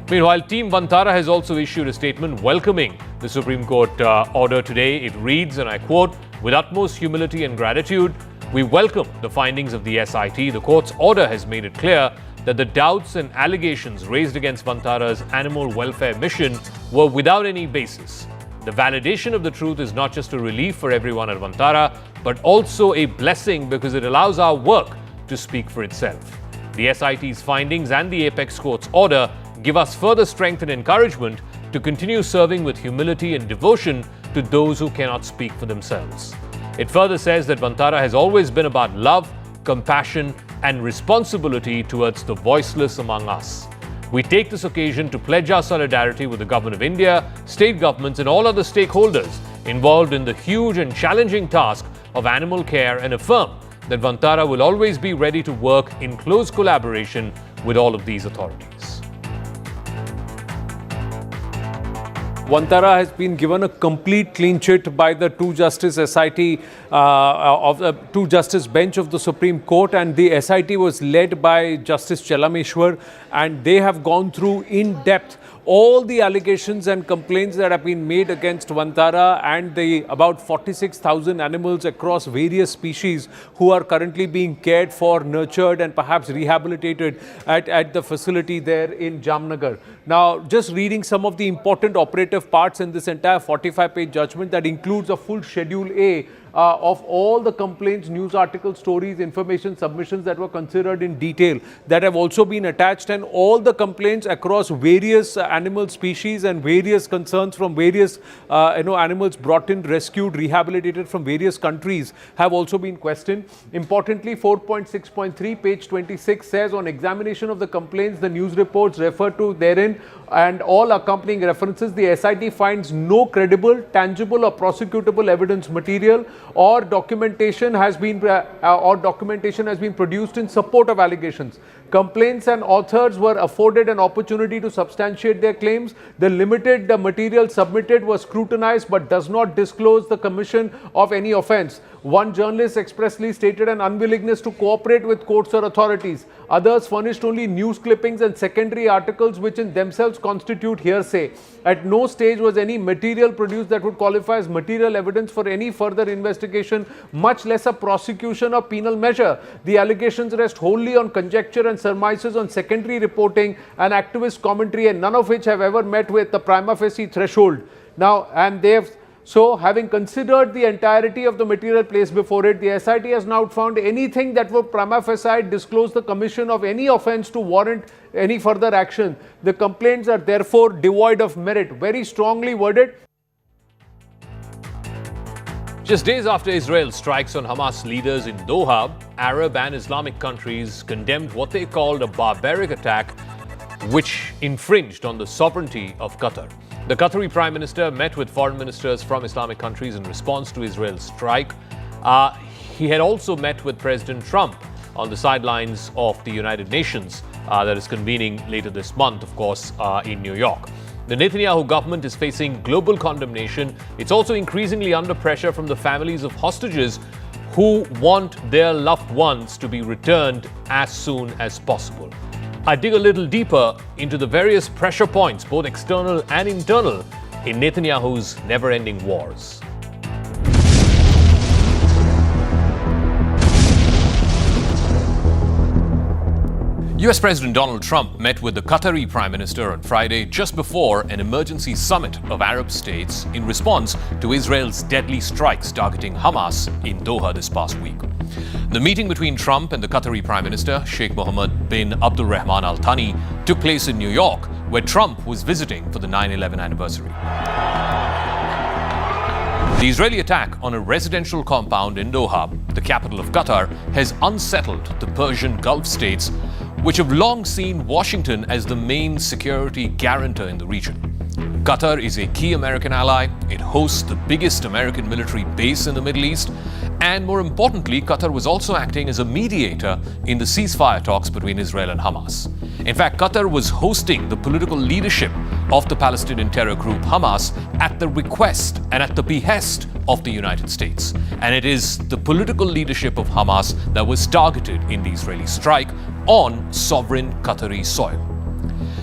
Meanwhile, Team Vantara has also issued a statement welcoming the Supreme Court order today. It reads, and I quote, "With utmost humility and gratitude, we welcome the findings of the SIT. The court's order has made it clear that the doubts and allegations raised against Vantara's animal welfare mission were without any basis. The validation of the truth is not just a relief for everyone at Vantara, but also a blessing because it allows our work to speak for itself. The SIT's findings and the Apex Court's order give us further strength and encouragement to continue serving with humility and devotion to those who cannot speak for themselves." It further says that Vantara has always been about love, compassion, and responsibility towards the voiceless among us. We take this occasion to pledge our solidarity with the Government of India, state governments, and all other stakeholders involved in the huge and challenging task of animal care and affirm that Vantara will always be ready to work in close collaboration with all of these authorities. Vantara has been given a complete clean chit by the two-justice SIT of the two-justice bench of the Supreme Court, and the SIT was led by Justice Chalameshwar, and they have gone through in depth all the allegations and complaints that have been made against Vantara and the about 46,000 animals across various species who are currently being cared for, nurtured, and perhaps rehabilitated at the facility there in Jamnagar. Now, just reading some of the important operative parts in this entire 45-page judgment that includes a full Schedule A of all the complaints, news articles, stories, information submissions that were considered in detail that have also been attached, and all the complaints across various animal species and various concerns from various animals brought in, rescued, rehabilitated from various countries have also been questioned. Importantly, 4.6.3 page 26 says, on examination of the complaints, the news reports referred to therein and all accompanying references, the SIT finds no credible, tangible or prosecutable evidence material or documentation has been produced in support of allegations. Complaints and authors were afforded an opportunity to substantiate their claims. The limited material submitted was scrutinized but does not disclose the commission of any offence. One journalist expressly stated an unwillingness to cooperate with courts or authorities. Others furnished only news clippings and secondary articles which in themselves constitute hearsay. At no stage was any material produced that would qualify as material evidence for any further investigation, much less a prosecution or penal measure. The allegations rest wholly on conjecture and surmises, on secondary reporting and activist commentary, and none of which have ever met with the prima facie threshold. Now, and so, having considered the entirety of the material placed before it, the SIT has not found anything that would prima facie disclose the commission of any offence to warrant any further action. The complaints are therefore devoid of merit. Very strongly worded. Just days after Israel's strikes on Hamas leaders in Doha, Arab and Islamic countries condemned what they called a barbaric attack which infringed on the sovereignty of Qatar. The Qatari Prime Minister met with foreign ministers from Islamic countries in response to Israel's strike. He had also met with President Trump on the sidelines of the United Nations that is convening later this month, of course, in New York. The Netanyahu government is facing global condemnation. It's also increasingly under pressure from the families of hostages who want their loved ones to be returned as soon as possible. I dig a little deeper into the various pressure points, both external and internal, in Netanyahu's never-ending wars. US President Donald Trump met with the Qatari Prime Minister on Friday just before an emergency summit of Arab states in response to Israel's deadly strikes targeting Hamas in Doha this past week. The meeting between Trump and the Qatari Prime Minister, Sheikh Mohammed bin Abdul Rahman Al Thani, took place in New York, where Trump was visiting for the 9/11 anniversary. The Israeli attack on a residential compound in Doha, the capital of Qatar, has unsettled the Persian Gulf states, which have long seen Washington as the main security guarantor in the region. Qatar is a key American ally. It hosts the biggest American military base in the Middle East. And more importantly, Qatar was also acting as a mediator in the ceasefire talks between Israel and Hamas. In fact, Qatar was hosting the political leadership of the Palestinian terror group Hamas at the request and at the behest of the United States. And it is the political leadership of Hamas that was targeted in the Israeli strike on sovereign Qatari soil.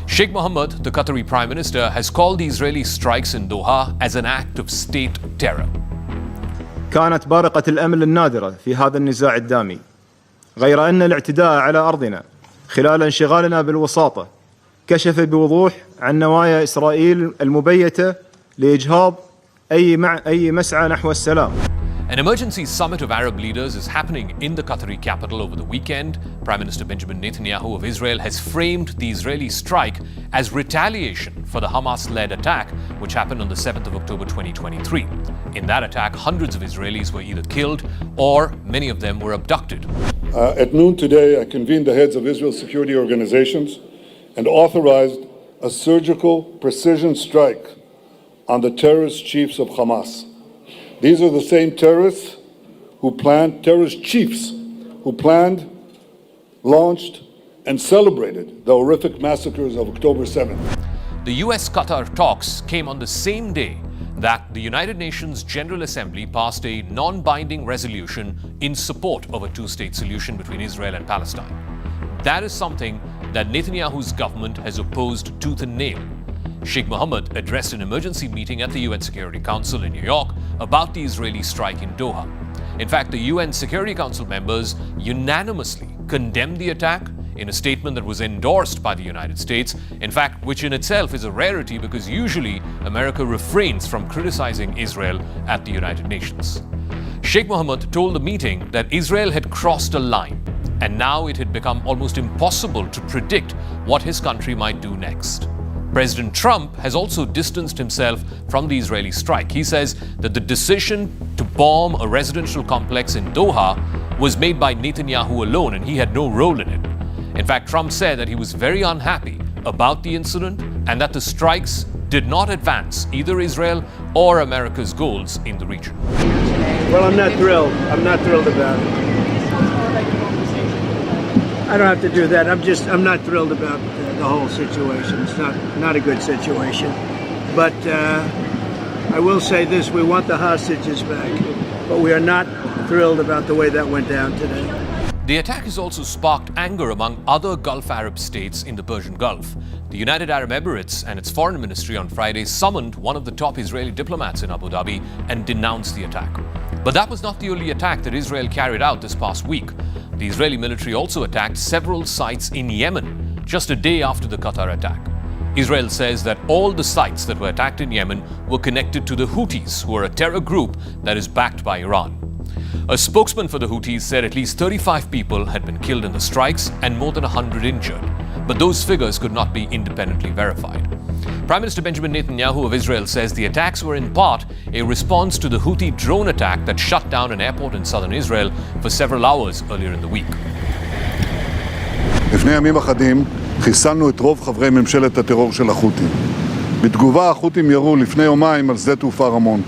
Sheikh Mohammed, the Qatari Prime Minister, has called the Israeli strikes in Doha as an act of state terror. كانت بارقة الأمل النادرة في هذا النزاع الدامي، غير أن الاعتداء على أرضنا خلال انشغالنا بالوساطة كشف بوضوح عن نوايا إسرائيل المبيتة لإجهاض أي مسعى نحو السلام. An emergency summit of Arab leaders is happening in the Qatari capital over the weekend. Prime Minister Benjamin Netanyahu of Israel has framed the Israeli strike as retaliation for the Hamas-led attack, which happened on the 7th of October 2023. In that attack, hundreds of Israelis were either killed or many of them were abducted. At noon today, I convened the heads of Israel's security organizations and authorized a surgical precision strike on the terrorist chiefs of Hamas. These are the same terrorist chiefs who planned, launched, and celebrated the horrific massacres of October 7th. The US-Qatar talks came on the same day that the United Nations General Assembly passed a non-binding resolution in support of a two-state solution between Israel and Palestine. That is something that Netanyahu's government has opposed tooth and nail. Sheikh Mohammed addressed an emergency meeting at the UN Security Council in New York about the Israeli strike in Doha. In fact, the UN Security Council members unanimously condemned the attack in a statement that was endorsed by the United States, in fact, which in itself is a rarity because usually America refrains from criticizing Israel at the United Nations. Sheikh Mohammed told the meeting that Israel had crossed a line and now it had become almost impossible to predict what his country might do next. President Trump has also distanced himself from the Israeli strike. He says that the decision to bomb a residential complex in Doha was made by Netanyahu alone and he had no role in it. In fact, Trump said that he was very unhappy about the incident and that the strikes did not advance either Israel or America's goals in the region. Well, I'm not thrilled. I'm not thrilled about it. I don't have to do that. I'm not thrilled about the whole situation. It's not a good situation. But I will say this, we want the hostages back, but we are not thrilled about the way that went down today. The attack has also sparked anger among other Gulf Arab states in the Persian Gulf. The United Arab Emirates and its foreign ministry on Friday summoned one of the top Israeli diplomats in Abu Dhabi and denounced the attack. But that was not the only attack that Israel carried out this past week. The Israeli military also attacked several sites in Yemen just a day after the Qatar attack. Israel says that all the sites that were attacked in Yemen were connected to the Houthis, who are a terror group that is backed by Iran. A spokesman for the Houthis said at least 35 people had been killed in the strikes and more than 100 injured. But those figures could not be independently verified. Prime Minister Benjamin Netanyahu of Israel says the attacks were in part a response to the Houthi drone attack that shut down an airport in southern Israel for several hours earlier in the week. לפני ימים אחדים חיסלנו את רוב חברי ממשלת הטרור של החות'ים. בתגובה החות'ים ירו לפני יומיים על שדה תעופה רמון.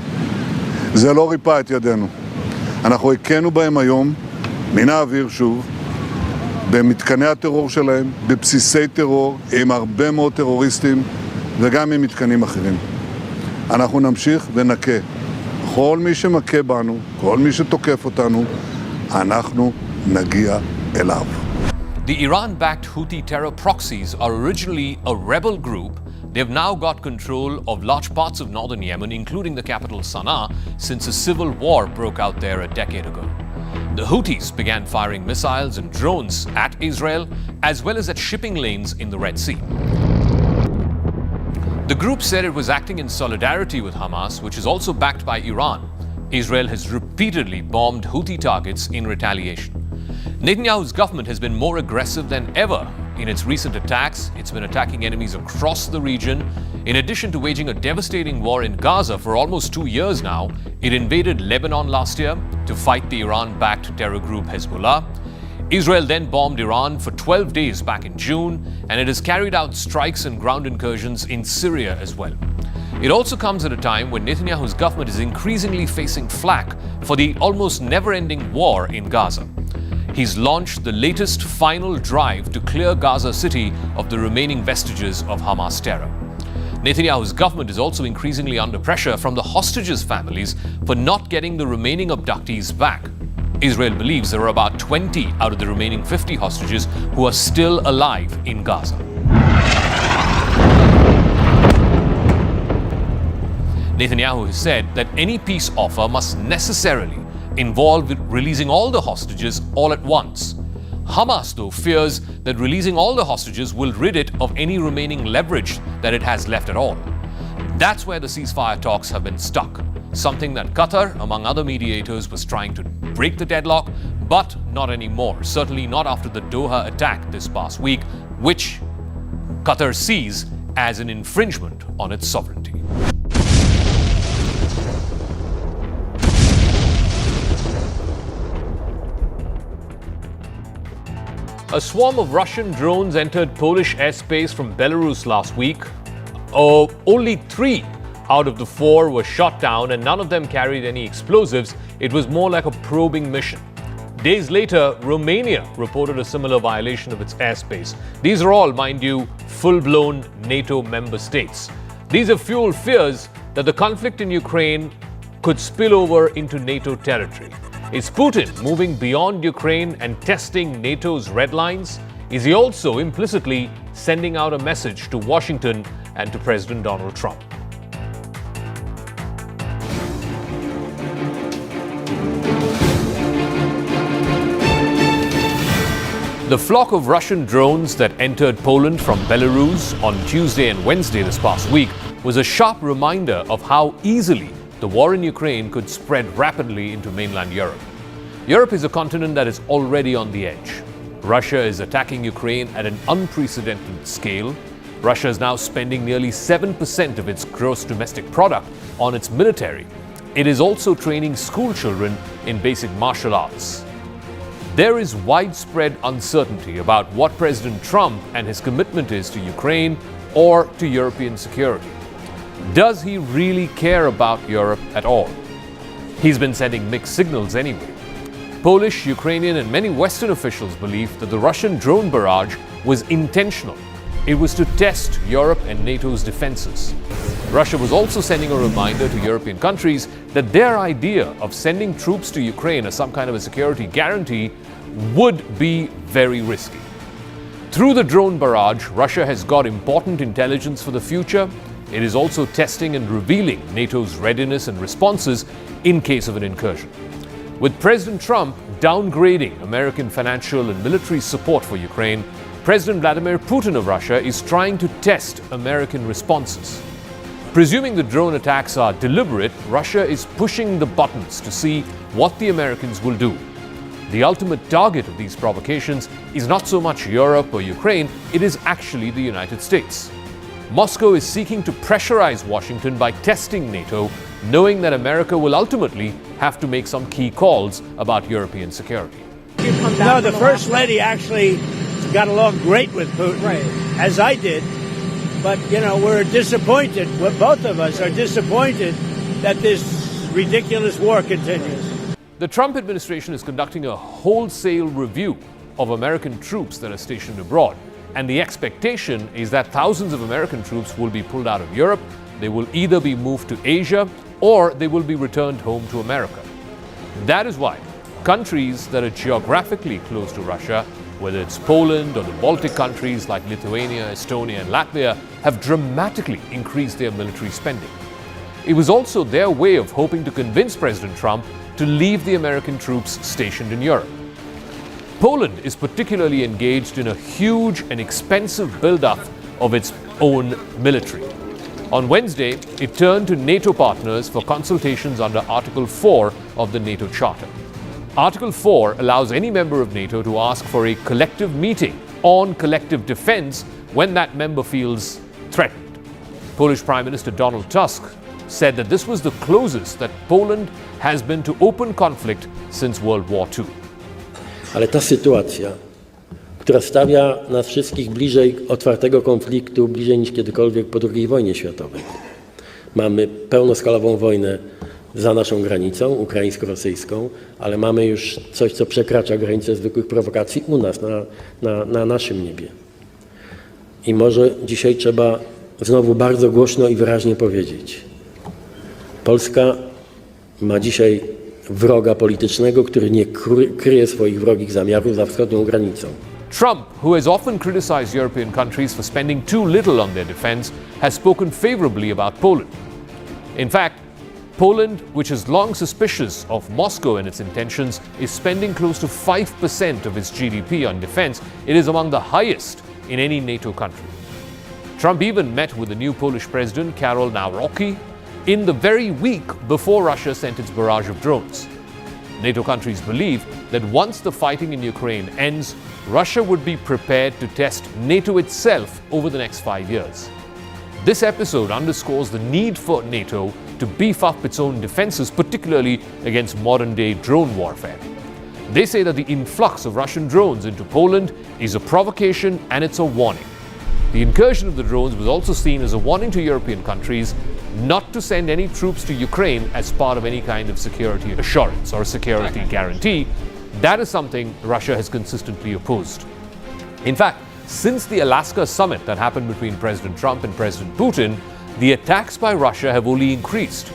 זה לא ריפא את ידינו. אנחנו הכינו בהם היום, מן האוויר שוב, במתקני הטרור שלהם, בבסיסי טרור, עם הרבה מאוד טרוריסטים, וגם עם מתקנים אחרים. אנחנו נמשיך ונכה. כל מי שמכה בנו, כל מי שתוקף אותנו, אנחנו נגיע אליו. The Iran-backed Houthi terror proxies are originally a rebel group. They've now got control of large parts of northern Yemen, including the capital Sana'a, since a civil war broke out there a decade ago. The Houthis began firing missiles and drones at Israel, as well as at shipping lanes in the Red Sea. The group said it was acting in solidarity with Hamas, which is also backed by Iran. Israel has repeatedly bombed Houthi targets in retaliation. Netanyahu's government has been more aggressive than ever in its recent attacks. It's been attacking enemies across the region. In addition to waging a devastating war in Gaza for almost 2 years now, it invaded Lebanon last year to fight the Iran-backed terror group Hezbollah. Israel then bombed Iran for 12 days back in June, and it has carried out strikes and ground incursions in Syria as well. It also comes at a time when Netanyahu's government is increasingly facing flack for the almost never-ending war in Gaza. He's launched the latest final drive to clear Gaza City of the remaining vestiges of Hamas terror. Netanyahu's government is also increasingly under pressure from the hostages' families for not getting the remaining abductees back. Israel believes there are about 20 out of the remaining 50 hostages who are still alive in Gaza. Netanyahu has said that any peace offer must necessarily involve releasing all the hostages all at once. Hamas, though, fears that releasing all the hostages will rid it of any remaining leverage that it has left at all. That's where the ceasefire talks have been stuck, something that Qatar, among other mediators, was trying to break the deadlock, but not anymore. Certainly not after the Doha attack this past week, which Qatar sees as an infringement on its sovereignty. A swarm of Russian drones entered Polish airspace from Belarus last week. Only 3 out of the 4 were shot down, and none of them carried any explosives. It was more like a probing mission. Days later, Romania reported a similar violation of its airspace. These are all, mind you, full-blown NATO member states. These have fueled fears that the conflict in Ukraine could spill over into NATO territory. Is Putin moving beyond Ukraine and testing NATO's red lines? Is he also implicitly sending out a message to Washington and to President Donald Trump? The flock of Russian drones that entered Poland from Belarus on Tuesday and Wednesday this past week was a sharp reminder of how easily the war in Ukraine could spread rapidly into mainland Europe. Europe is a continent that is already on the edge. Russia is attacking Ukraine at an unprecedented scale. Russia is now spending nearly 7% of its gross domestic product on its military. It is also training school children in basic martial arts. There is widespread uncertainty about what President Trump and his commitment is to Ukraine or to European security. Does he really care about Europe at all? He's been sending mixed signals anyway. Polish, Ukrainian, and many Western officials believe that the Russian drone barrage was intentional. It was to test Europe and NATO's defenses. Russia was also sending a reminder to European countries that their idea of sending troops to Ukraine as some kind of a security guarantee would be very risky. Through the drone barrage, Russia has got important intelligence for the future. It is also testing and revealing NATO's readiness and responses in case of an incursion. With President Trump downgrading American financial and military support for Ukraine, President Vladimir Putin of Russia is trying to test American responses. Presuming the drone attacks are deliberate, Russia is pushing the buttons to see what the Americans will do. The ultimate target of these provocations is not so much Europe or Ukraine, it is actually the United States. Moscow is seeking to pressurize Washington by testing NATO, knowing that America will ultimately have to make some key calls about European security. No, the First Lady actually got along great with Putin, as I did. But, you know, we're disappointed, both of us are disappointed that this ridiculous war continues. The Trump administration is conducting a wholesale review of American troops that are stationed abroad. And the expectation is that thousands of American troops will be pulled out of Europe. They will either be moved to Asia or they will be returned home to America. That is why countries that are geographically close to Russia, whether it's Poland or the Baltic countries like Lithuania, Estonia, and Latvia, have dramatically increased their military spending. It was also their way of hoping to convince President Trump to leave the American troops stationed in Europe. Poland is particularly engaged in a huge and expensive buildup of its own military. On Wednesday, it turned to NATO partners for consultations under Article 4 of the NATO Charter. Article 4 allows any member of NATO to ask for a collective meeting on collective defense when that member feels threatened. Polish Prime Minister Donald Tusk said that this was the closest that Poland has been to open conflict since World War II. Ale ta sytuacja, która stawia nas wszystkich bliżej otwartego konfliktu, bliżej niż kiedykolwiek po II wojnie światowej. Mamy pełnoskalową wojnę za naszą granicą, ukraińsko-rosyjską, ale mamy już coś, co przekracza granicę zwykłych prowokacji u nas, na naszym niebie. I może dzisiaj trzeba znowu bardzo głośno i wyraźnie powiedzieć. Polska ma dzisiaj wroga politycznego, który nie kryje swoich wrogich zamiarów za wschodnią granicą. Trump, who has often criticized European countries for spending too little on their defense, has spoken favorably about Poland. In fact, Poland, which is long suspicious of Moscow and its intentions, is spending close to 5% of its GDP on defense. It is among the highest in any NATO country. Trump even met with the new Polish president, Karol Nawrocki, in the very week before Russia sent its barrage of drones. NATO countries believe that once the fighting in Ukraine ends, Russia would be prepared to test NATO itself over the next 5 years. This episode underscores the need for NATO to beef up its own defenses, particularly against modern-day drone warfare. They say that the influx of Russian drones into Poland is a provocation and it's a warning. The incursion of the drones was also seen as a warning to European countries not to send any troops to Ukraine as part of any kind of security assurance or security guarantee. That is something Russia has consistently opposed. In fact, since the Alaska summit that happened between President Trump and President Putin, the attacks by Russia have only increased.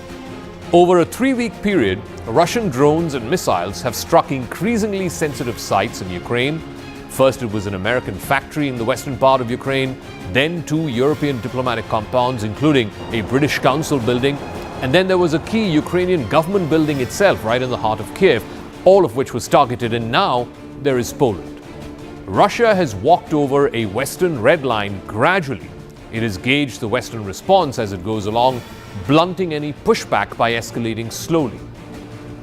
Over a 3-week period, Russian drones and missiles have struck increasingly sensitive sites in Ukraine. First, it was an American factory in the western part of Ukraine, then 2 European diplomatic compounds, including a British Council building, and then there was a key Ukrainian government building itself right in the heart of Kiev, all of which was targeted, and now there is Poland. Russia has walked over a Western red line gradually. It has gauged the Western response as it goes along, blunting any pushback by escalating slowly.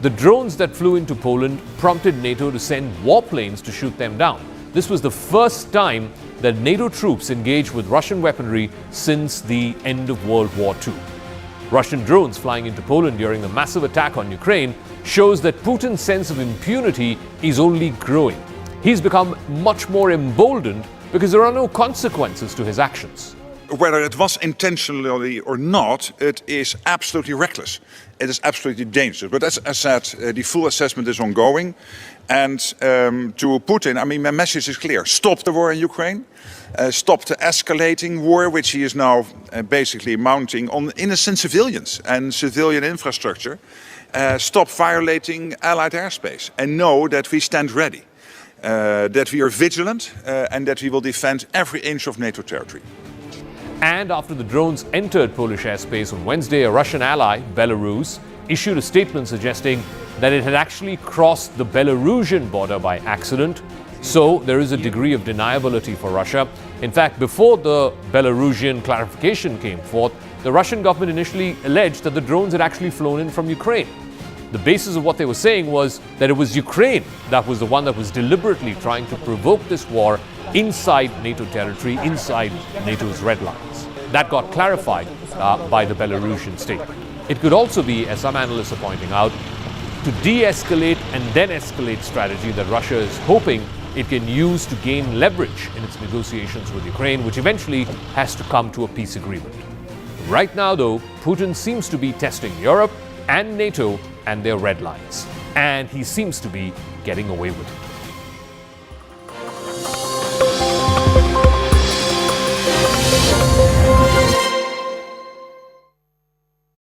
The drones that flew into Poland prompted NATO to send warplanes to shoot them down. This was the first time that NATO troops engaged with Russian weaponry since the end of World War II. Russian drones flying into Poland during the massive attack on Ukraine shows that Putin's sense of impunity is only growing. He's become much more emboldened because there are no consequences to his actions. Whether it was intentionally or not, it is absolutely reckless. It is absolutely dangerous. But as I said, the full assessment is ongoing. And to Putin, I mean, my message is clear. Stop the war in Ukraine. Stop the escalating war, which he is now basically mounting on innocent civilians and civilian infrastructure. Stop violating allied airspace. And know that we stand ready. That we are vigilant and that we will defend every inch of NATO territory. And after the drones entered Polish airspace on Wednesday, a Russian ally, Belarus, issued a statement suggesting that it had actually crossed the Belarusian border by accident. So there is a degree of deniability for Russia. In fact, before the Belarusian clarification came forth, the Russian government initially alleged that the drones had actually flown in from Ukraine. The basis of what they were saying was that it was Ukraine that was the one that was deliberately trying to provoke this war inside NATO territory, inside NATO's red lines. That got clarified by the Belarusian statement. It could also be, as some analysts are pointing out, to de-escalate and then escalate strategy that Russia is hoping it can use to gain leverage in its negotiations with Ukraine, which eventually has to come to a peace agreement. Right now, though, Putin seems to be testing Europe and NATO and their red lines. And he seems to be getting away with it.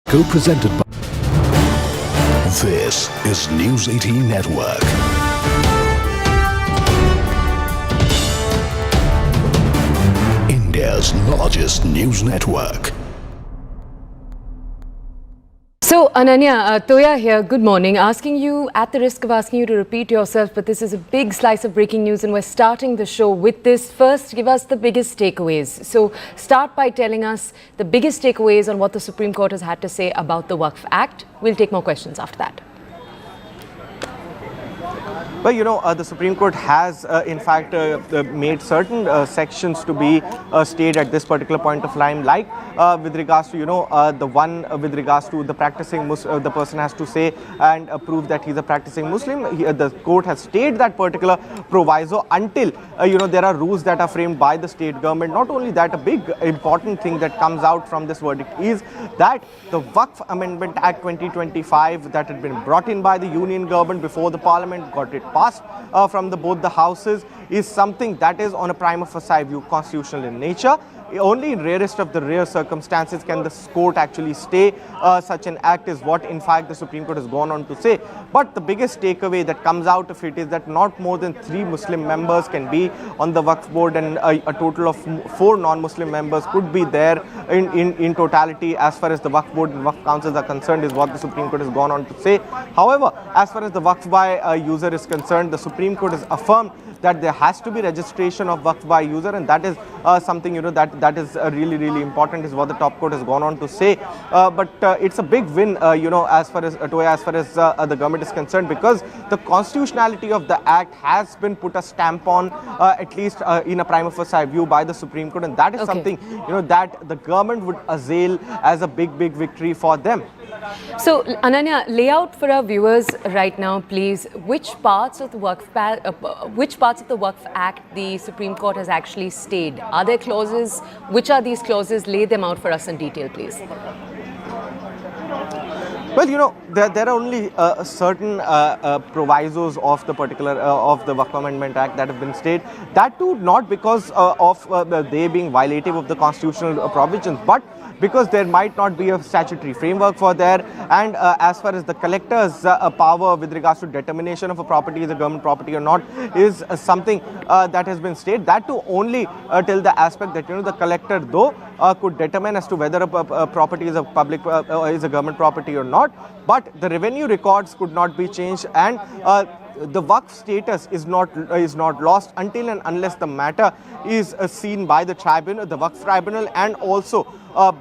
Co-presented by... This is News 18 Network. India's largest news network. So, Ananya, Toya here, good morning. Asking you, at the risk of asking you to repeat yourself, but this is a big slice of breaking news and we're starting the show with this. First, give us the biggest takeaways. So, start by telling us the biggest takeaways on what the Supreme Court has had to say about the Waqf Act. We'll take more questions after that. Well, you know, the Supreme Court has, in fact, made certain sections to be stayed at this particular point of time, like with regards to, you know, the one with regards to the practicing Muslim, the person has to say and prove that he's a practicing Muslim. The court has stayed that particular proviso until, you know, there are rules that are framed by the state government. Not only that, a big important thing that comes out from this verdict is that the Waqf Amendment Act 2025 that had been brought in by the union government before the parliament got it passed from both the houses is something that is on a prima facie view constitutional in nature. Only in rarest of the rare circumstances can the court actually stay such an act, is what in fact the Supreme Court has gone on to say. But the biggest takeaway that comes out of it is that not more than 3 Muslim members can be on the Waqf board, and a total of 4 non-Muslim members could be there in totality as far as the Waqf board and Waqf councils are concerned, is what the Supreme Court has gone on to say. However, as far as the Waqf by user is concerned, the Supreme Court has affirmed that there has to be registration of Waqf by user, and that is something, you know, that is really important, is what the top court has gone on to say. But it's a big win, you know, as far as the government is concerned, because the constitutionality of the act has been put a stamp on, at least in a prima facie view, by the Supreme Court, and that is something, you know, that the government would assail as a big victory for them. So, Ananya, lay out for our viewers right now, please, which parts of the Waqf Act the Supreme Court has actually stayed. Are there clauses? Which are these clauses? Lay them out for us in detail, please. Well, you know, there are only certain provisos of the particular of the Waqf Amendment Act that have been stayed. That too not because of they being violative of the constitutional provisions, but because there might not be a statutory framework for there, and as far as the collector's power with regards to determination of a property is a government property or not is something that has been stated. That too only till the aspect that, you know, the collector though could determine as to whether a property is a public is a government property or not, but the revenue records could not be changed, and the Waqf status is not lost until and unless the matter is seen by the tribunal, the Waqf tribunal, and also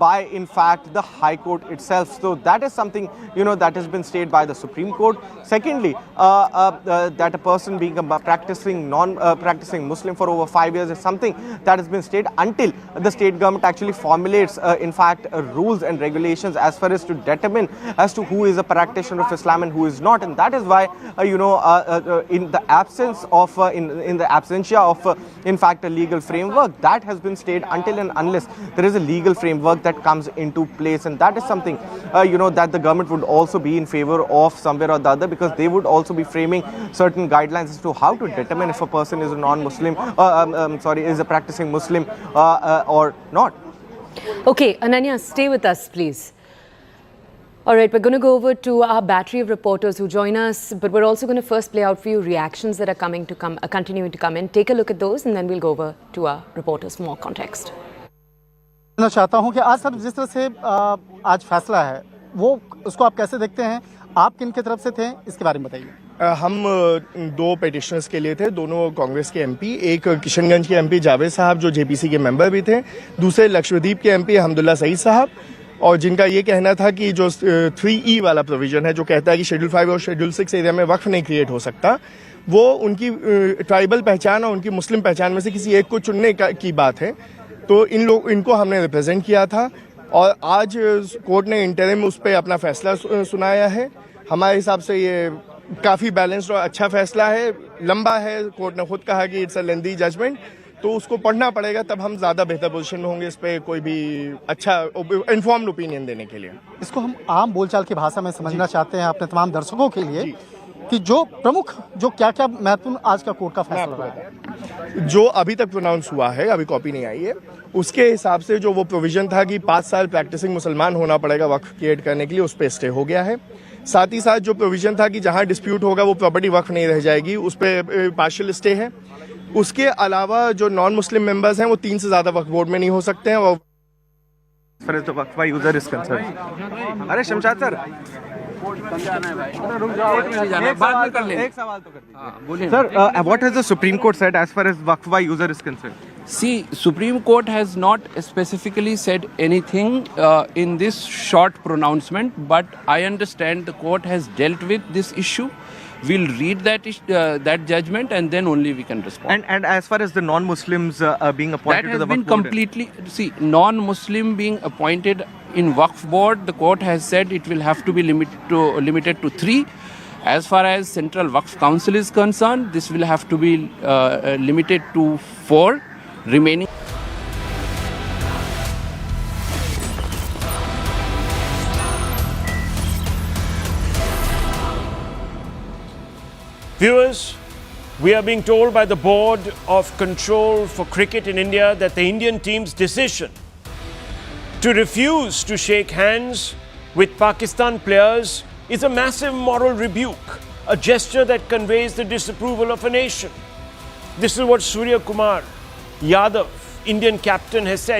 by in fact the High Court itself. So that is something, you know, that has been stated by the Supreme Court. Secondly, that a person being a practicing Muslim for over 5 years is something that has been stated until the state government actually formulates in fact rules and regulations as far as to determine as to who is a practitioner of Islam and who is not, and that is why you know, in the absence of in the absentia of in fact a legal framework, that has been stayed until and unless there is a legal framework that comes into place, and that is something you know, that the government would also be in favor of somewhere or the other, because they would also be framing certain guidelines as to how to determine if a person is a non-Muslim is a practicing Muslim or not. Okay, Ananya, stay with us, please. All right, we're going to go over to our battery of reporters who join us, but we're also going to first play out for you reactions that are continuing to come in. Take a look at those, and then we'll go over to our reporters for more context. मैं चाहता हूं कि आज sir जिस तरह से आज फैसला है वो उसको आप कैसे देखते हैं, आप किन की तरफ से थे, इसके बारे में बताइए। हम 2 पेटिशनर्स के लिए थे, दोनों कांग्रेस के एमपी, एक किशनगंज के एमपी जावेद साहब जो जेपीसी के मेंबर भी थे, दूसरे लक्षद्वीप के एमपी हमदुल्ला सईद साहब, और जिनका ये कहना था कि जो 3E वाला प्रोविजन है जो कहता है कि शेड्यूल 5 और शेड्यूल 6 एरिया में वक्फ नहीं क्रिएट हो सकता, वो उनकी ट्राइबल पहचान और उनकी मुस्लिम पहचान में से किसी एक को चुनने की बात है। तो इनको हमने रिप्रेजेंट किया था, और आज कोर्ट ने इंटरिम उस पर अपना फैसला सुनाया है। हमारे हिसाब से ये काफ़ी बैलेंस्ड और अच्छा फैसला है, लंबा है, कोर्ट ने खुद कहा कि इट्स अ लेंथी जजमेंट, तो उसको पढ़ना पड़ेगा, तब हम ज़्यादा बेहतर पोजीशन में होंगे इस पर कोई भी अच्छा इन्फॉर्म्ड ओपिनियन देने के लिए। इसको हम आम बोलचाल की भाषा में समझना चाहते हैं अपने तमाम दर्शकों के लिए कि जो प्रमुख जो क्या क्या महत्वपूर्ण आज का कोर्ट का फैसला है, जो अभी तक प्रोनाउंस हुआ है, अभी कॉपी नहीं आई है, उसके हिसाब से जो वो प्रोविजन था कि 5 साल प्रैक्टिसिंग मुसलमान होना पड़ेगा वक्फ क्रिएट करने के लिए, उस पर स्टे हो गया है। साथ ही साथ जो प्रोविजन था कि जहां डिस्प्यूट होगा वो प्रॉपर्टी वक्फ नहीं रह जाएगी, उस पर पार्शियल स्टे है। उसके अलावा जो नॉन मुस्लिम मेंबर्स हैं वो 3 से ज़्यादा वक्फ बोर्ड में नहीं हो सकते हैं, और as far as the Waqf user is concerned. अरे Shamshad sir Sir, what has the Supreme Court said as far as Waqf user is concerned? See, Supreme Court has not specifically said anything in this short pronouncement, but I understand the court has dealt with this issue. We'll read that judgment and then only we can respond. And as far as the non-Muslims being appointed to the Waqf board? That has been completely, see, non-Muslim being appointed in Waqf board, the court has said it will have to be limited to 3. As far as Central Waqf Council is concerned, this will have to be limited to 4 remaining. Viewers, we are being told by the Board of Control for Cricket in India that the Indian team's decision to refuse to shake hands with Pakistan players is a massive moral rebuke, a gesture that conveys the disapproval of a nation. This is what Suryakumar Yadav, Indian captain, has said.